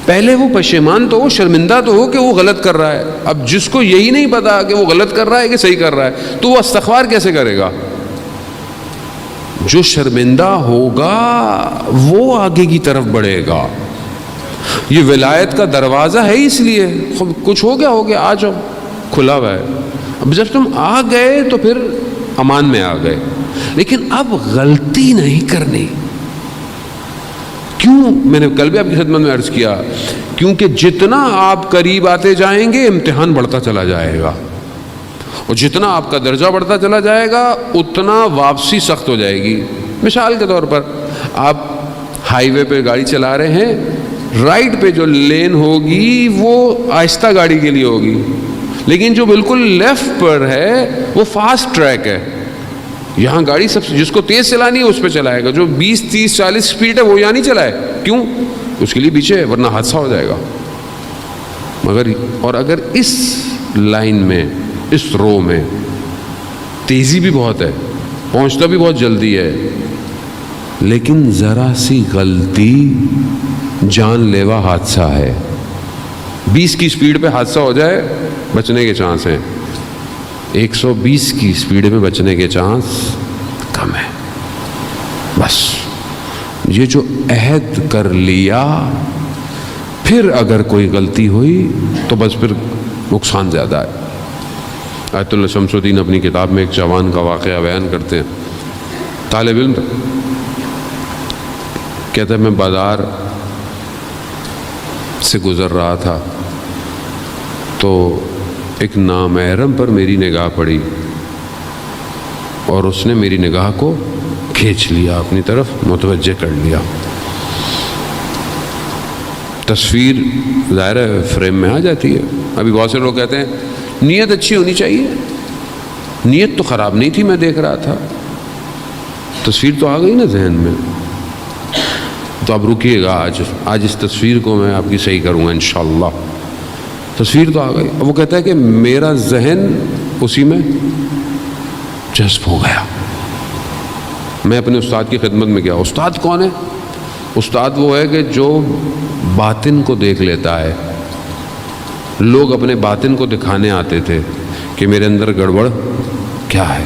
پہلے وہ پشیمان تو ہو، شرمندہ تو ہو کہ وہ غلط کر رہا ہے. اب جس کو یہی نہیں پتا کہ وہ غلط کر رہا ہے کہ صحیح کر رہا ہے، تو وہ استغفار کیسے کرے گا؟ جو شرمندہ ہوگا وہ آگے کی طرف بڑھے گا. یہ ولایت کا دروازہ ہے، اس لیے کچھ ہو گیا آ جاؤ، کھلا ہوا ہے. اب جب تم آ گئے تو پھر امان میں آ گئے، لیکن اب غلطی نہیں کرنی. کیوں؟ میں نے کل بھی آپ کی خدمت میں عرض کیا، کیونکہ جتنا آپ قریب آتے جائیں گے امتحان بڑھتا چلا جائے گا، اور جتنا آپ کا درجہ بڑھتا چلا جائے گا اتنا واپسی سخت ہو جائے گی. مثال کے طور پر آپ ہائی وے پہ گاڑی چلا رہے ہیں، رائٹ پہ جو لین ہوگی وہ آہستہ گاڑی کے لیے ہوگی، لیکن جو بالکل لیفٹ پر ہے وہ فاسٹ ٹریک ہے. یہاں گاڑی سب جس کو تیز چلانی ہے اس پہ چلائے گا، جو 20 30 40 سپیڈ ہے وہ یہاں نہیں چلائے. کیوں؟ اس کے لیے پیچھے ہے، ورنہ حادثہ ہو جائے گا. اور اگر اس لائن میں، اس رو میں تیزی بھی بہت ہے، پہنچتا بھی بہت جلدی ہے، لیکن ذرا سی غلطی جان لیوا حادثہ ہے. 20 کی سپیڈ پہ حادثہ ہو جائے، بچنے کے چانس ہیں. 120 کی سپیڈ میں بچنے کے چانس کم ہے. بس یہ جو عہد کر لیا، پھر اگر کوئی غلطی ہوئی تو بس پھر نقصان زیادہ ہے. آیت اللہ شمس الدین اپنی کتاب میں ایک جوان کا واقعہ بیان کرتے ہیں. طالب علم کہتا ہے میں بازار سے گزر رہا تھا تو ایک نامحرم پر میری نگاہ پڑی اور اس نے میری نگاہ کو کھینچ لیا، اپنی طرف متوجہ کر لیا. تصویر ظاہر ہے فریم میں آ جاتی ہے. ابھی بہت سے لوگ کہتے ہیں نیت اچھی ہونی چاہیے. نیت تو خراب نہیں تھی، میں دیکھ رہا تھا، تصویر تو آ گئی نا ذہن میں. تو آپ رکیے گا، آج اس تصویر کو میں آپ کی صحیح کروں گا انشاءاللہ. تصویر تو آ گئی. اب وہ کہتا ہے کہ میرا ذہن اسی میں جذب ہو گیا. میں اپنے استاد کی خدمت میں گیا. استاد کون ہے؟ استاد وہ ہے کہ جو باطن کو دیکھ لیتا ہے. لوگ اپنے باطن کو دکھانے آتے تھے کہ میرے اندر گڑبڑ کیا ہے.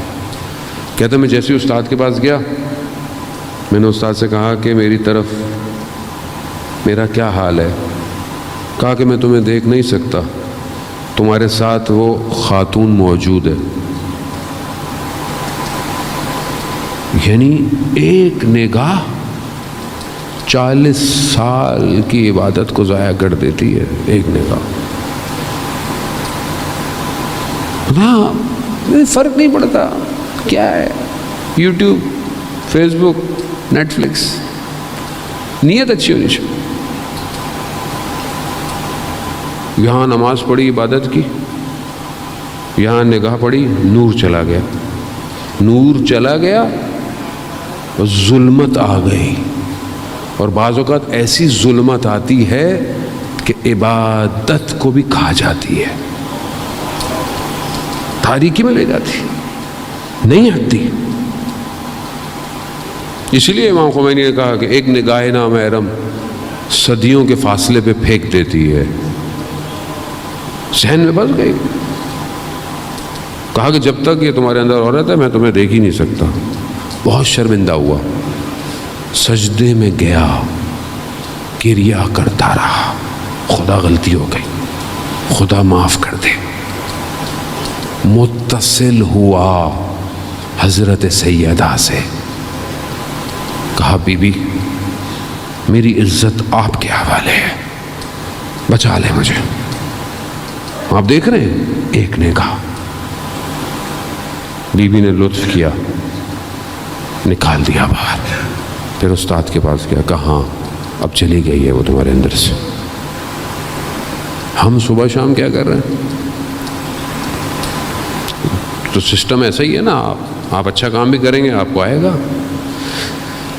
کہتا میں جیسے استاد کے پاس گیا، میں نے استاد سے کہا کہ میری طرف میرا کیا حال ہے. کہا کہ میں تمہیں دیکھ نہیں سکتا، تمہارے ساتھ وہ خاتون موجود ہے. یعنی ایک نگاہ 40 سال کی عبادت کو ضائع کر دیتی ہے. ایک نگاہ. ہاں فرق نہیں پڑتا کیا ہے، یوٹیوب، فیس بک، نیٹ فلکس. نیت اچھی ہونی چاہیے. یہاں نماز پڑھی عبادت کی، یہاں نگاہ پڑی، نور چلا گیا. نور چلا گیا اور ظلمت آ گئی. اور بعض اوقات ایسی ظلمت آتی ہے کہ عبادت کو بھی کھا جاتی ہے، تاریکی میں لے جاتی، نہیں ہٹتی. اسی لیے امام خمینی نے کہا کہ ایک نگاہ نامحرم صدیوں کے فاصلے پہ پھینک دیتی ہے. ذہن میں بس گئی. کہا کہ جب تک یہ تمہارے اندر ہو رہا تھا میں تمہیں دیکھ ہی نہیں سکتا. بہت شرمندہ ہوا، سجدے میں گیا، گریا کرتا رہا، خدا غلطی ہو گئی، خدا معاف کر دے۔ متصل ہوا حضرت سیدہ سے، کہا بی بی میری عزت آپ کے حوالے ہے، بچا لے مجھے۔ آپ دیکھ رہے ہیں، ایک نے کہا، بی بی نے لطف کیا، نکال دیا باہر، پھر استاد کے پاس گیا، کہا ہاں اب چلی گئی ہے وہ تمہارے اندر سے۔ ہم صبح شام کیا کر رہے ہیں؟ تو سسٹم ایسا ہی ہے نا، آپ اچھا کام بھی کریں گے آپ کو آئے گا۔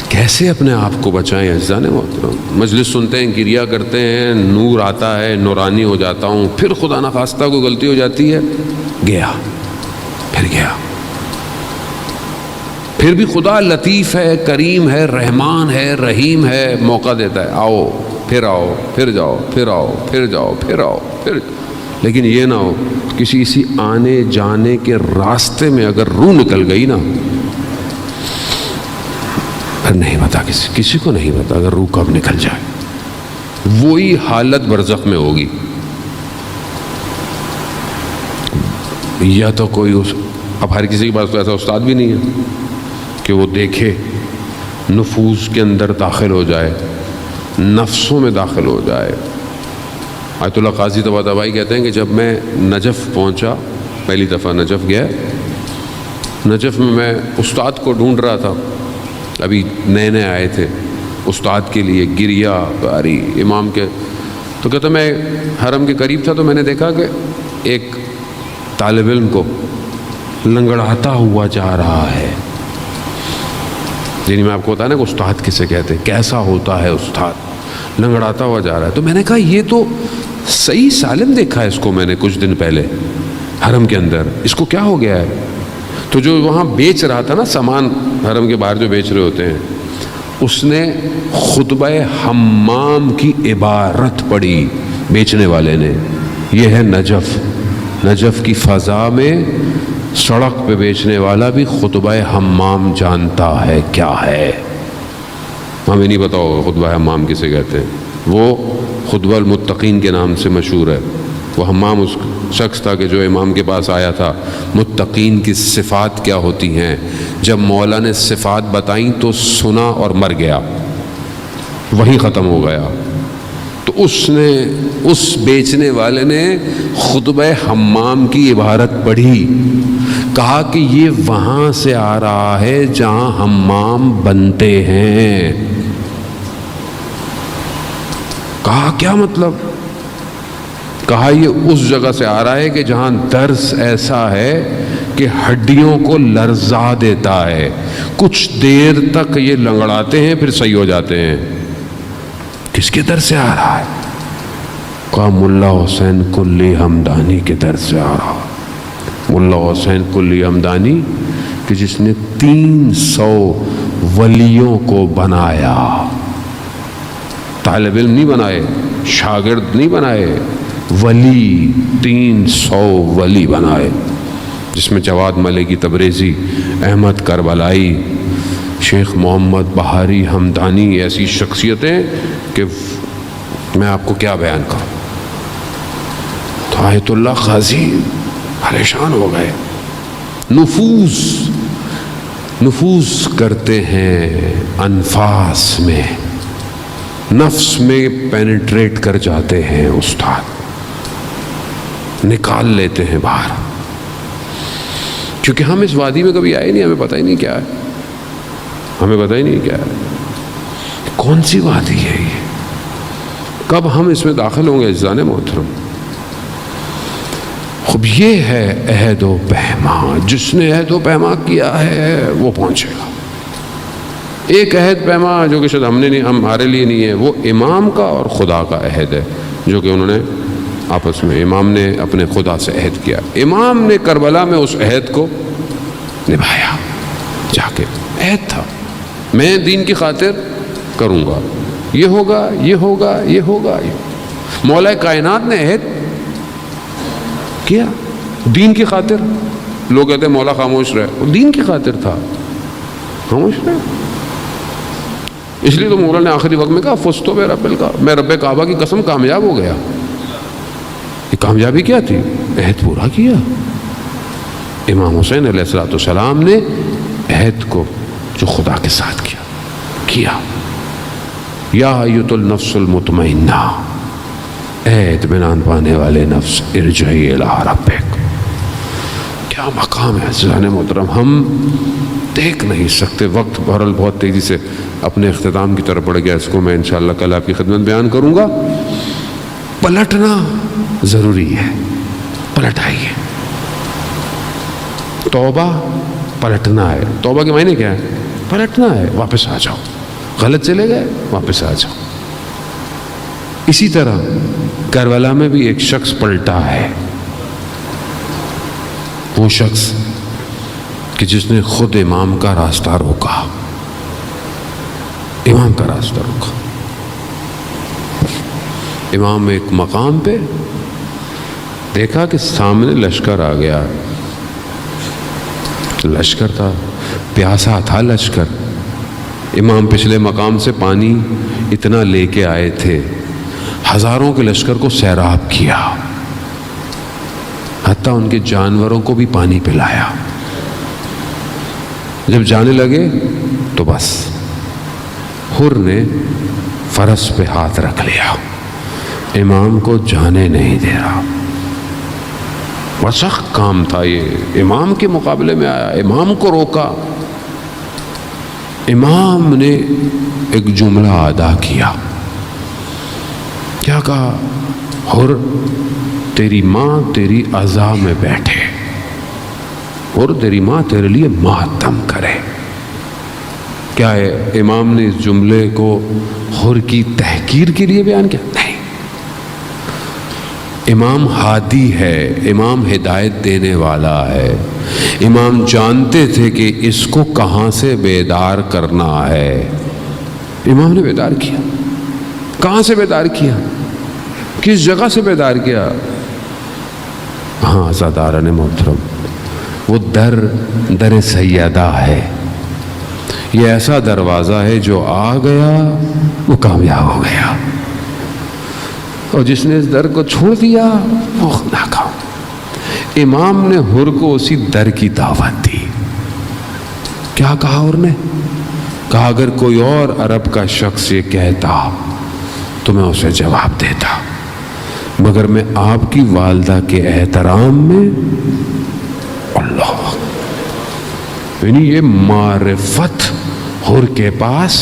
کیسے اپنے آپ کو بچائیں عزیزان محترم؟ مجلس سنتے ہیں، گریا کرتے ہیں، نور آتا ہے، نورانی ہو جاتا ہوں، پھر خدا نخواستہ کوئی غلطی ہو جاتی ہے، گیا، پھر گیا۔ پھر بھی خدا لطیف ہے، کریم ہے، رحمان ہے، رحیم ہے، موقع دیتا ہے، آؤ، پھر جاؤ، پھر آؤ، پھر جاؤ، پھر آؤ، پھر۔ لیکن یہ نہ ہو کسی آنے جانے کے راستے میں اگر روح نکل گئی نا، پھر نہیں پتا، کسی کو نہیں پتا اگر روح کب نکل جائے، وہی حالت برزخ میں ہوگی۔ یا تو کوئی اب ہر کسی کے پاس تو ایسا استاد بھی نہیں ہے کہ وہ دیکھے، نفوس کے اندر داخل ہو جائے، نفسوں میں داخل ہو جائے۔ آیت اللہ قاضی طباطبائی کہتے ہیں کہ جب میں نجف پہنچا، پہلی دفعہ نجف گیا، نجف میں استاد کو ڈھونڈ رہا تھا، ابھی نئے نئے آئے تھے، استاد کے لیے گریا باری امام کے، تو کہتا میں حرم کے قریب تھا تو میں نے دیکھا کہ ایک طالب علم کو لنگڑاتا ہوا جا رہا ہے۔ یعنی میں آپ کو بتایا نا کہ استاد کسے کہتے ہیں، کیسا ہوتا ہے استاد، لنگڑاتا ہوا جا رہا ہے۔ تو میں نے کہا یہ تو صحیح سالم دیکھا ہے اس کو میں نے کچھ دن پہلے حرم کے اندر، اس کو کیا ہو گیا ہے؟ تو جو وہاں بیچ رہا تھا نا سامان، حرم کے باہر جو بیچ رہے ہوتے ہیں، اس نے خطبہ حمام کی عبارت پڑھی بیچنے والے نے۔ یہ ہے نجف، نجف کی فضا میں سڑک پہ بیچنے والا بھی خطبہ حمام جانتا ہے کیا ہے۔ ہمیں نہیں پتا ہوگا خطبہ حمام کسے کہتے ہیں، وہ خطبہ المتقین کے نام سے مشہور ہے۔ وہ حمام اس شخص تھا کہ جو امام کے پاس آیا تھا، متقین کی صفات کیا ہوتی ہیں، جب مولا نے صفات بتائیں تو سنا اور مر گیا، وہیں ختم ہو گیا۔ تو اس بیچنے والے نے خطبہ حمام کی عبارت پڑھی، کہا کہ یہ وہاں سے آ رہا ہے جہاں حمام بنتے ہیں۔ کہا کیا مطلب؟ کہا یہ اس جگہ سے آ رہا ہے کہ جہاں درس ایسا ہے کہ ہڈیوں کو لرزا دیتا ہے، کچھ دیر تک یہ لنگڑاتے ہیں پھر صحیح ہو جاتے ہیں۔ کس کے در سے آ رہا ہے؟ کہا ملا حسین کلی ہمدانی کے در سے آ رہا۔ ملا حسین کلی ہمدانی کہ جس نے 300 ولیوں کو بنایا، طالب علم نہیں بنائے، شاگرد نہیں بنائے، ولی 300 ولی بنائے، جس میں جواد ملکی تبریزی، احمد کربلائی، شیخ محمد بہاری ہمدانی، ایسی شخصیتیں کہ میں آپ کو کیا بیان کروں۔ تو آیت اللہ قاضی پریشان ہو گئے۔ نفوذ کرتے ہیں انفاس میں، نفس میں پینیٹریٹ کر جاتے ہیں استاد، نکال لیتے ہیں باہر، کیونکہ ہم اس وادی میں کبھی آئے نہیں، ہمیں پتہ ہی نہیں کیا ہے، ہمیں پتہ ہی نہیں کیا ہے، کون سی وادی ہے یہ، کب ہم اس میں داخل ہوں گے عزیزان محترم۔ خب یہ ہے عہد و پیمان، جس نے عہد و پیمان کیا ہے وہ پہنچے گا۔ ایک عہد پیمان جو کہ شاید ہمارے لیے نہیں ہے، وہ امام کا اور خدا کا عہد ہے، جو کہ انہوں نے آپس میں، امام نے اپنے خدا سے عہد کیا، امام نے کربلا میں اس عہد کو نبھایا، جا کے عہد تھا میں دین کی خاطر کروں گا، یہ ہوگا، یہ ہوگا، یہ ہوگا۔ مولا کائنات نے عہد کیا دین کی خاطر، لوگ کہتے ہیں مولا خاموش رہے، وہ دین کی خاطر تھا، خاموش رہے. اس لیے تو مولا نے آخری وقت میں کہا فزتو برب الکعبہ، میں رب کعبہ کی قسم کامیاب ہو گیا. یہ کامیابی کیا تھی؟ عہد پورا کیا. امام حسین علیہ السلام نے عہد کو جو خدا کے ساتھ کیا. یا ایتُ النفس المطمئنہ، اے اطمینان پانے والے نفس، ارجعی الی ربک. کیا مقام ہے عزیزان محترم، ہم دیکھ نہیں سکتے. وقت بہرحال بہت تیزی سے اپنے اختتام کی طرف بڑھ گیا. اس کو میں انشاءاللہ کل آپ کی خدمت بیان کروں گا. پلٹنا ضروری ہے. پلٹ آئیے. توبہ پلٹنا ہے. توبہ کے معنی کیا ہے؟ پلٹنا ہے، واپس آ جاؤ. غلط چلے گئے، واپس آ جاؤ. اسی طرح کربلا میں بھی ایک شخص پلٹا ہے. وہ شخص کہ جس نے خود امام کا راستہ روکا. امام کا راستہ روکا. امام ایک مقام پہ دیکھا کہ سامنے لشکر آ گیا. لشکر تھا، پیاسا تھا لشکر. امام پچھلے مقام سے پانی اتنا لے کے آئے تھے، ہزاروں کے لشکر کو سیراب کیا، حتیٰ ان کے جانوروں کو بھی پانی پلایا. جب جانے لگے تو بس حر نے فرس پہ ہاتھ رکھ لیا، امام کو جانے نہیں دے رہا. بڑا سخت کام تھا یہ. امام کے مقابلے میں آیا، امام کو روکا. امام نے ایک جملہ ادا کیا. کیا کہا؟ حر تیری ماں تیری عزا میں بیٹھے، اور تیری ماں تیرے لیے ماتم کرے. کیا ہے؟ امام نے اس جملے کو حر کی تحقیر کے لیے بیان کیا؟ نہیں. امام ہادی ہے، امام ہدایت دینے والا ہے. امام جانتے تھے کہ اس کو کہاں سے بیدار کرنا ہے. امام نے بیدار کیا. کہاں سے بیدار کیا؟ کس جگہ سے بیدار کیا؟ ہاں عزاداران محترم، وہ در سیدہ ہے. یہ ایسا دروازہ ہے جو آ گیا وہ کامیاب ہو گیا، اور جس نے اس در کو چھوڑ دیا وہ ناکام. امام نے حر کو اسی در کی دعوت دی. کیا کہا حر نے؟ کہا اگر کوئی اور عرب کا شخص یہ کہتا تو میں اسے جواب دیتا، مگر میں آپ کی والدہ کے احترام میں. اللہ، یعنی یہ معرفت حر کے پاس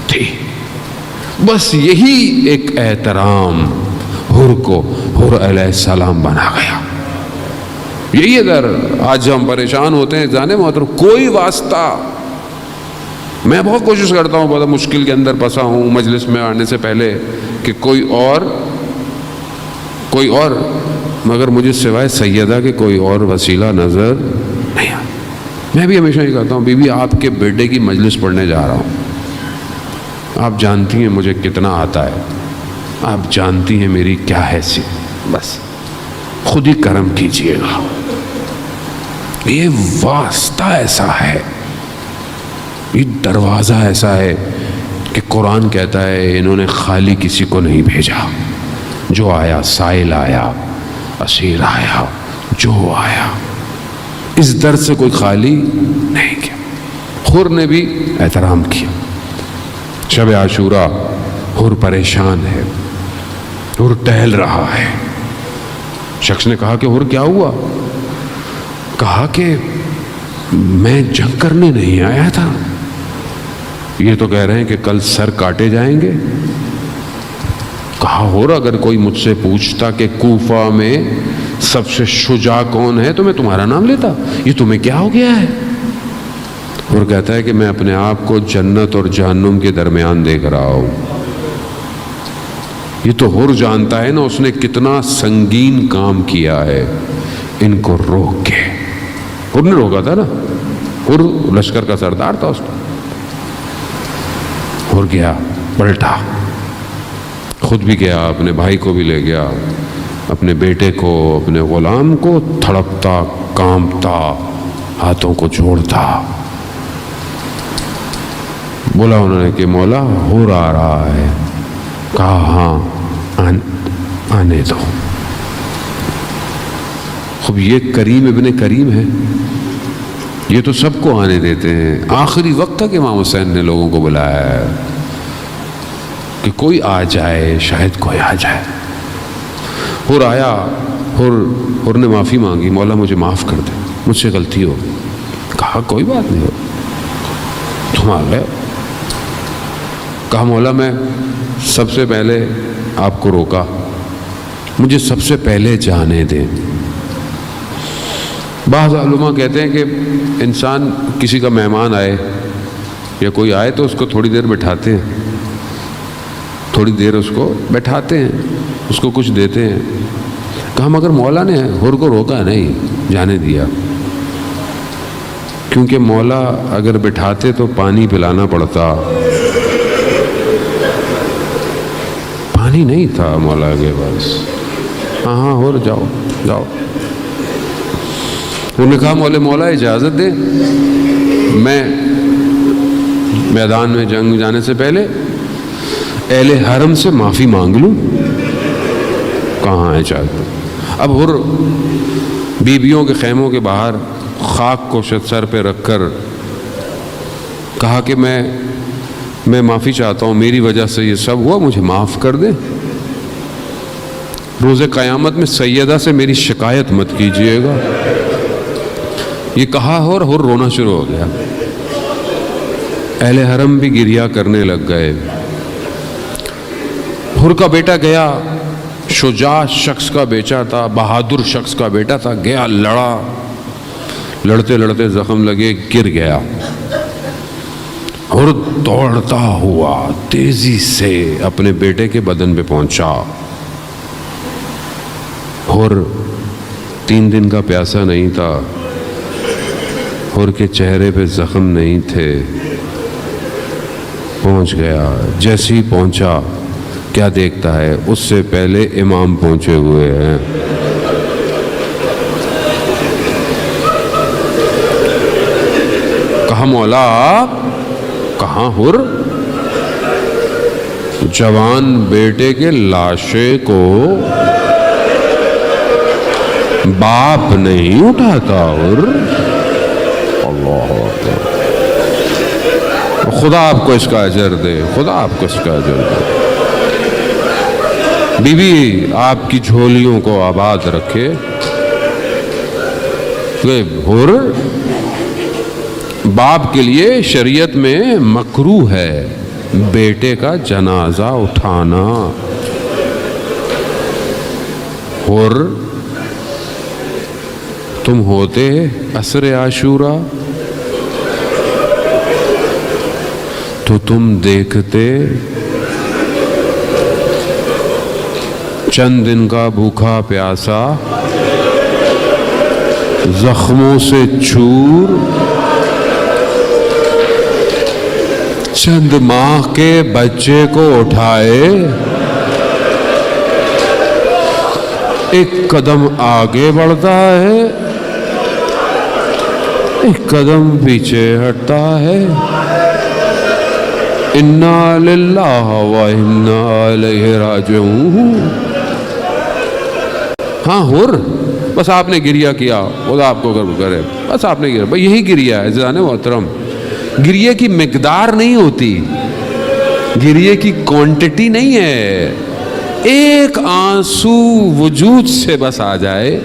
تھی. بس یہی ایک احترام حر کو حر علیہ السلام بنا گیا. یہی ادھر آج ہم پریشان ہوتے ہیں جانے محترم، کوئی واسطہ. میں بہت کوشش کرتا ہوں، بہت مشکل کے اندر پھنسا ہوں مجلس میں آنے سے پہلے، کہ کوئی اور مگر مجھے سوائے سیدہ کے کوئی اور وسیلہ نظر نہیں آتا. میں بھی ہمیشہ یہ کہتا ہوں، بی بی آپ کے بیٹے کی مجلس پڑھنے جا رہا ہوں. آپ جانتی ہیں مجھے کتنا آتا ہے، آپ جانتی ہیں میری کیا حیثیت. بس خود ہی کرم کیجئے گا. یہ واسطہ ایسا ہے، یہ دروازہ ایسا ہے کہ قرآن کہتا ہے انہوں نے خالی کسی کو نہیں بھیجا. جو آیا، سائل آیا، اسیر آیا، جو آیا، اس در سے کوئی خالی نہیں کیا. حر نے بھی احترام کیا. شب عاشورہ حر پریشان ہے، حر ٹہل رہا ہے. شخص نے کہا کہ حر کیا ہوا؟ کہا کہ میں جنگ کرنے نہیں آیا تھا. یہ تو کہہ رہے ہیں کہ کل سر کاٹے جائیں گے. کہا حر اگر کوئی مجھ سے پوچھتا کہ کوفہ میں سب سے شجاع کون ہے تو میں تمہارا نام لیتا. یہ تمہیں کیا ہو گیا ہے؟ حر کہتا ہے کہ میں اپنے آپ کو جنت اور جہنم کے درمیان دیکھ رہا ہوں. یہ تو حر جانتا ہے نا اس نے کتنا سنگین کام کیا ہے ان کو روک کے. حر نے روکا تھا نا، حر لشکر کا سردار تھا. اس کو حر گیا، پلٹا، خود بھی گیا، اپنے بھائی کو بھی لے گیا، اپنے بیٹے کو، اپنے غلام کو، تھڑپتا، کانپتا، ہاتھوں کو جوڑتا. بولا انہوں نے کہ مولا حور آ رہا ہے. کہا ہاں آنے دو. خب یہ کریم ابن کریم ہے, یہ تو سب کو آنے دیتے ہیں. آخری وقت تک امام حسین نے لوگوں کو بلایا ہے کہ کوئی آ جائے, شاید کوئی آ جائے. حر آیا, حر نے معافی مانگی, مولا مجھے معاف کر دے, مجھ سے غلطی ہو. کہا کوئی بات نہیں ہو, تم آ گئے. کہا مولا میں سب سے پہلے آپ کو روکا, مجھے سب سے پہلے جانے دیں. بعض علماء کہتے ہیں کہ انسان کسی کا مہمان آئے یا کوئی آئے تو اس کو تھوڑی دیر بٹھاتے ہیں, تھوڑی دیر اس کو بیٹھاتے ہیں, اس کو کچھ دیتے ہیں. کہا مگر مولا نے حر کو روکا نہیں, جانے دیا. کیونکہ مولا اگر بٹھاتے تو پانی پلانا پڑتا, پانی نہیں تھا مولا کے پاس. ہاں حر جاؤ جاؤ. انہوں نے کہا مولا اجازت دے, میں میدان میں جنگ جانے سے پہلے اہل حرم سے معافی مانگ لوں. کہاں ہے اجازت. اب حر بیویوں کے خیموں کے باہر خاک کو سر پہ رکھ کر کہا کہ میں معافی چاہتا ہوں, میری وجہ سے یہ سب ہوا, مجھے معاف کر دے. روز قیامت میں سیدہ سے میری شکایت مت کیجیے گا. یہ کہا اور حر رونا شروع ہو گیا. اہل حرم بھی گریہ کرنے لگ گئے. حر کا بیٹا گیا, شجاع شخص کا بیٹا تھا, بہادر شخص کا بیٹا تھا, گیا لڑا, لڑتے لڑتے زخم لگے, گر گیا. حر دوڑتا ہوا تیزی سے اپنے بیٹے کے بدن پہ پہنچا. حر 3 دن کا پیاسا نہیں تھا, حر کے چہرے پہ زخم نہیں تھے. پہنچ گیا. جیسے ہی پہنچا کیا دیکھتا ہے, اس سے پہلے امام پہنچے ہوئے ہیں. کہا مولا کہاں حر؟ جوان بیٹے کے لاشے کو باپ نہیں اٹھاتا حر. اللہ اکبر. خدا آپ کو اس کا اجر دے, خدا آپ کو اس کا اجر دے. بی بی آپ کی جھولیوں کو آباد رکھے. حر باپ کے لیے شریعت میں مکروہ ہے بیٹے کا جنازہ اٹھانا. حر تم ہوتے عصر عاشورہ تو تم دیکھتے چند دن کا بھوکا پیاسا زخموں سے چور, چند ماہ کے بچے کو اٹھائے, ایک قدم آگے بڑھتا ہے, ایک قدم پیچھے ہٹتا ہے. انا للہ و انا الیہ راجعون. ہاں حر بس آپ نے گریہ کیا, خدا آپ کو کرے, بس آپ نے گریہ, بھئی یہی گریہ ہے. عزیزان محترم, گریہ کی مقدار نہیں ہوتی, گریہ کی کوانٹٹی نہیں ہے. ایک آنسو وجود سے بس آ جائے.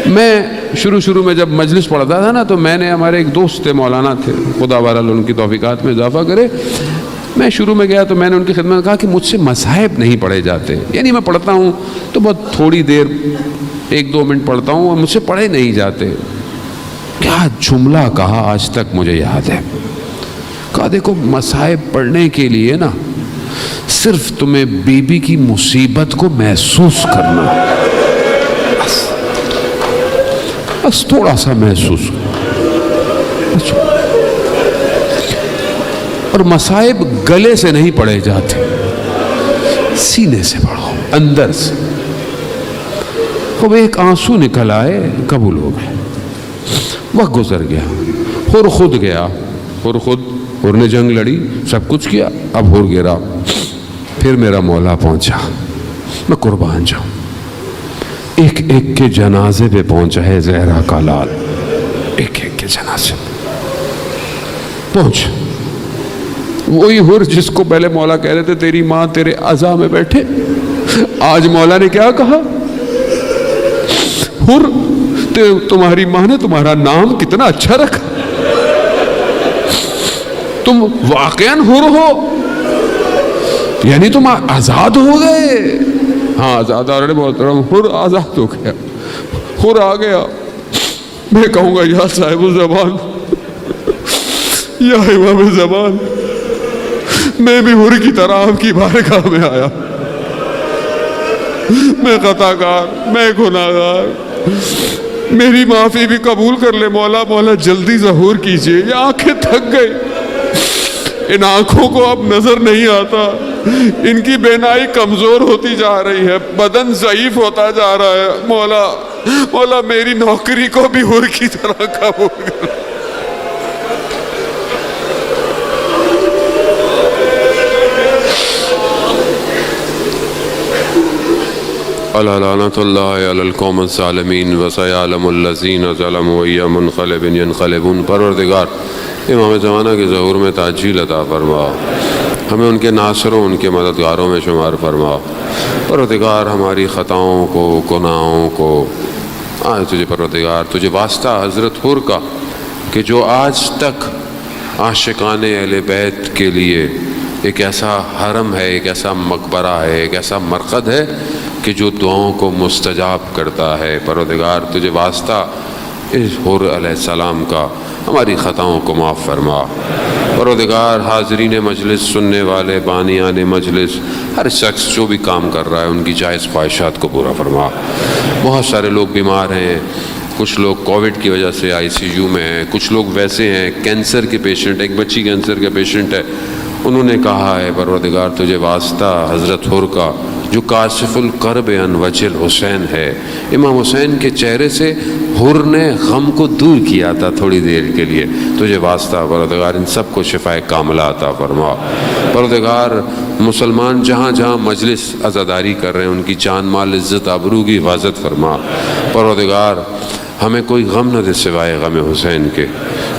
میں شروع میں جب مجلس پڑھتا تھا نا, تو میں نے, ہمارے ایک دوست تھے, مولانا تھے, خدا بہرحال ان کی توفیقات میں اضافہ کرے. میں شروع میں گیا تو میں نے ان کی خدمت میں کہا کہ مجھ سے مذاہب نہیں پڑھے جاتے. یعنی میں پڑھتا ہوں تو بہت تھوڑی دیر 1-2 منٹ پڑھتا ہوں اور مجھ سے پڑھے نہیں جاتے. کیا جملہ کہا آج تک مجھے یاد ہے. کہا دیکھو مذاہب پڑھنے کے لیے نا صرف تمہیں بیوی کی مصیبت کو محسوس کرنا, بس تھوڑا سا محسوس. اور مصائب گلے سے نہیں پڑھے جاتے, سینے سے پڑھو, اندر سے. اب ایک آنسو نکل آئے, قبول ہو گئے. وقت گزر گیا, حر خود گیا, حر خود، حر نے جنگ لڑی، سب کچھ کیا، اب حر گرا، پھر میرا مولا پہنچا، میں قربان جاؤں۔ ایک ایک کے جنازے پہ پہنچا ہے زہرا کا لال، ایک ایک کے جنازے پہنچ۔ وہی حر جس کو پہلے مولا کہہ رہے تھے تیری ماں تیرے عزا میں بیٹھے، آج مولا نے کیا کہا؟ حر، تمہاری ماں نے تمہارا نام کتنا اچھا رکھا، تم واقعاً حر ہو، یعنی تم آزاد ہو گئے۔ ہاں آزاد، محترم حر آزاد ہو گیا، حر آ گیا۔ میں کہوں گا یا صاحب الزمان، یا امام زمان، میں بھی حر کی طرح آپ کی بارگاہ میں آیا، میں خطا کار، میں گناہ گار، میری معافی بھی قبول کر لے مولا۔ مولا جلدی ظہور کیجئے، یہ آنکھیں تھک گئی، ان آنکھوں کو اب نظر نہیں آتا، ان کی بینائی کمزور ہوتی جا رہی ہے، بدن ضعیف ہوتا جا رہا ہے، مولا مولا میری نوکری کو بھی حر کی طرح قبول کر۔ لعنۃ اللہ علی القوم الظالمین وسیعلم الذین ظلموا ای منقلب ینقلبون۔ پروردگار امام زمانہ کے ظہور میں تعجیل عطا فرما، ہمیں ان کے ناصروں ان کے مددگاروں میں شمار فرما۔ پروردگار ہماری خطاؤں کو، گناہوں کو، تجھے پروردگار تجھے واسطہ حضرت حر کا کہ جو آج تک عاشقان اہل بیت کے لیے ایک ایسا حرم ہے، ایک ایسا مقبرہ ہے، ایک ایسا مرقد ہے کہ جو دعاؤں کو مستجاب کرتا ہے۔ پروردگار تجھے واسطہ اس حر علیہ السلام کا ہماری خطاؤں کو معاف فرما۔ پروردگار حاضرین مجلس، سننے والے، بانیان مجلس، ہر شخص جو بھی کام کر رہا ہے ان کی جائز خواہشات کو پورا فرما۔ بہت سارے لوگ بیمار ہیں، کچھ لوگ کووڈ کی وجہ سے ICU میں ہیں، کچھ لوگ ویسے ہیں کینسر کے پیشنٹ، ایک بچی کینسر کے پیشنٹ ہے، انہوں نے کہا ہے پروردگار تجھے واسطہ حضرت حر کا جو کاشف الکرب عن وجہ الحسین ہے، امام حسین کے چہرے سے حر نے غم کو دور کیا تھا تھوڑی دیر کے لیے، تجھے واسطہ پروردگار ان سب کو شفائے کاملہ عطا فرما۔ پروردگار مسلمان جہاں جہاں مجلس عزاداری کر رہے ہیں ان کی جان مال عزت آبرو کی حفاظت فرما۔ پروردگار ہمیں کوئی غم نہ دے سوائے غم حسین کے۔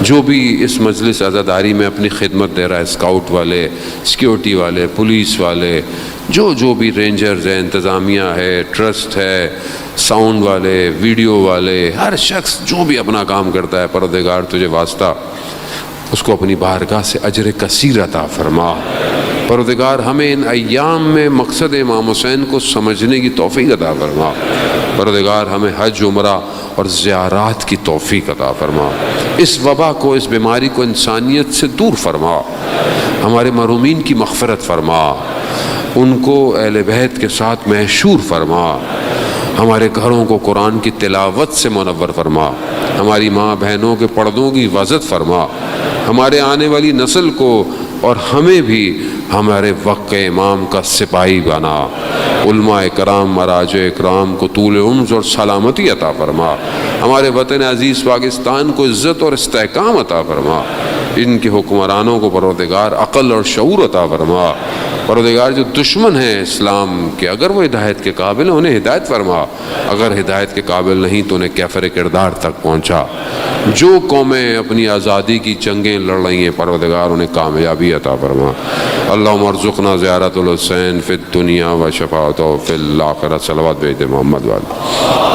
جو بھی اس مجلس عزاداری میں اپنی خدمت دے رہا ہے، اسکاؤٹ والے، سیکیورٹی والے، پولیس والے، جو بھی رینجرز ہیں، انتظامیہ ہے، ٹرسٹ ہے، ساؤنڈ والے، ویڈیو والے، ہر شخص جو بھی اپنا کام کرتا ہے پروردگار تجھے واسطہ اس کو اپنی بارگاہ سے اجر کثیر عطا فرما۔ پروردگار ہمیں ان ایام میں مقصد امام حسین کو سمجھنے کی توفیق عطا فرما۔ پروردگار ہمیں حج، عمرہ اور زیارات کی توفیق عطا فرما۔ اس وبا کو، اس بیماری کو انسانیت سے دور فرما۔ ہمارے محرومین کی مغفرت فرما، ان کو اہل بیت کے ساتھ محشور فرما۔ ہمارے گھروں کو قرآن کی تلاوت سے منور فرما۔ ہماری ماں بہنوں کے پردوں کی حفاظت فرما۔ ہمارے آنے والی نسل کو اور ہمیں بھی ہمارے وقت امام کا سپاہی بنا۔ علماء اکرام، مراجع اکرام کو طول عمر اور سلامتی عطا فرما۔ ہمارے وطن عزیز پاکستان کو عزت اور استحکام عطا فرما۔ ان کے حکمرانوں کو پروردگار عقل اور شعور عطا فرما۔ پروردگار جو دشمن ہیں اسلام کے، اگر وہ ہدایت کے قابل ہیں انہیں ہدایت فرما، اگر ہدایت کے قابل نہیں تو انہیں کیفر کردار تک پہنچا۔ جو قومیں اپنی آزادی کی جنگیں لڑ رہی ہیں پروردگار انہیں کامیابی عطا فرما۔ اللہم ارزقنا زیارت الحسین فی الدنیا و شفاعتہ فی الآخرہ۔ صلوات بھیج دے محمد والے۔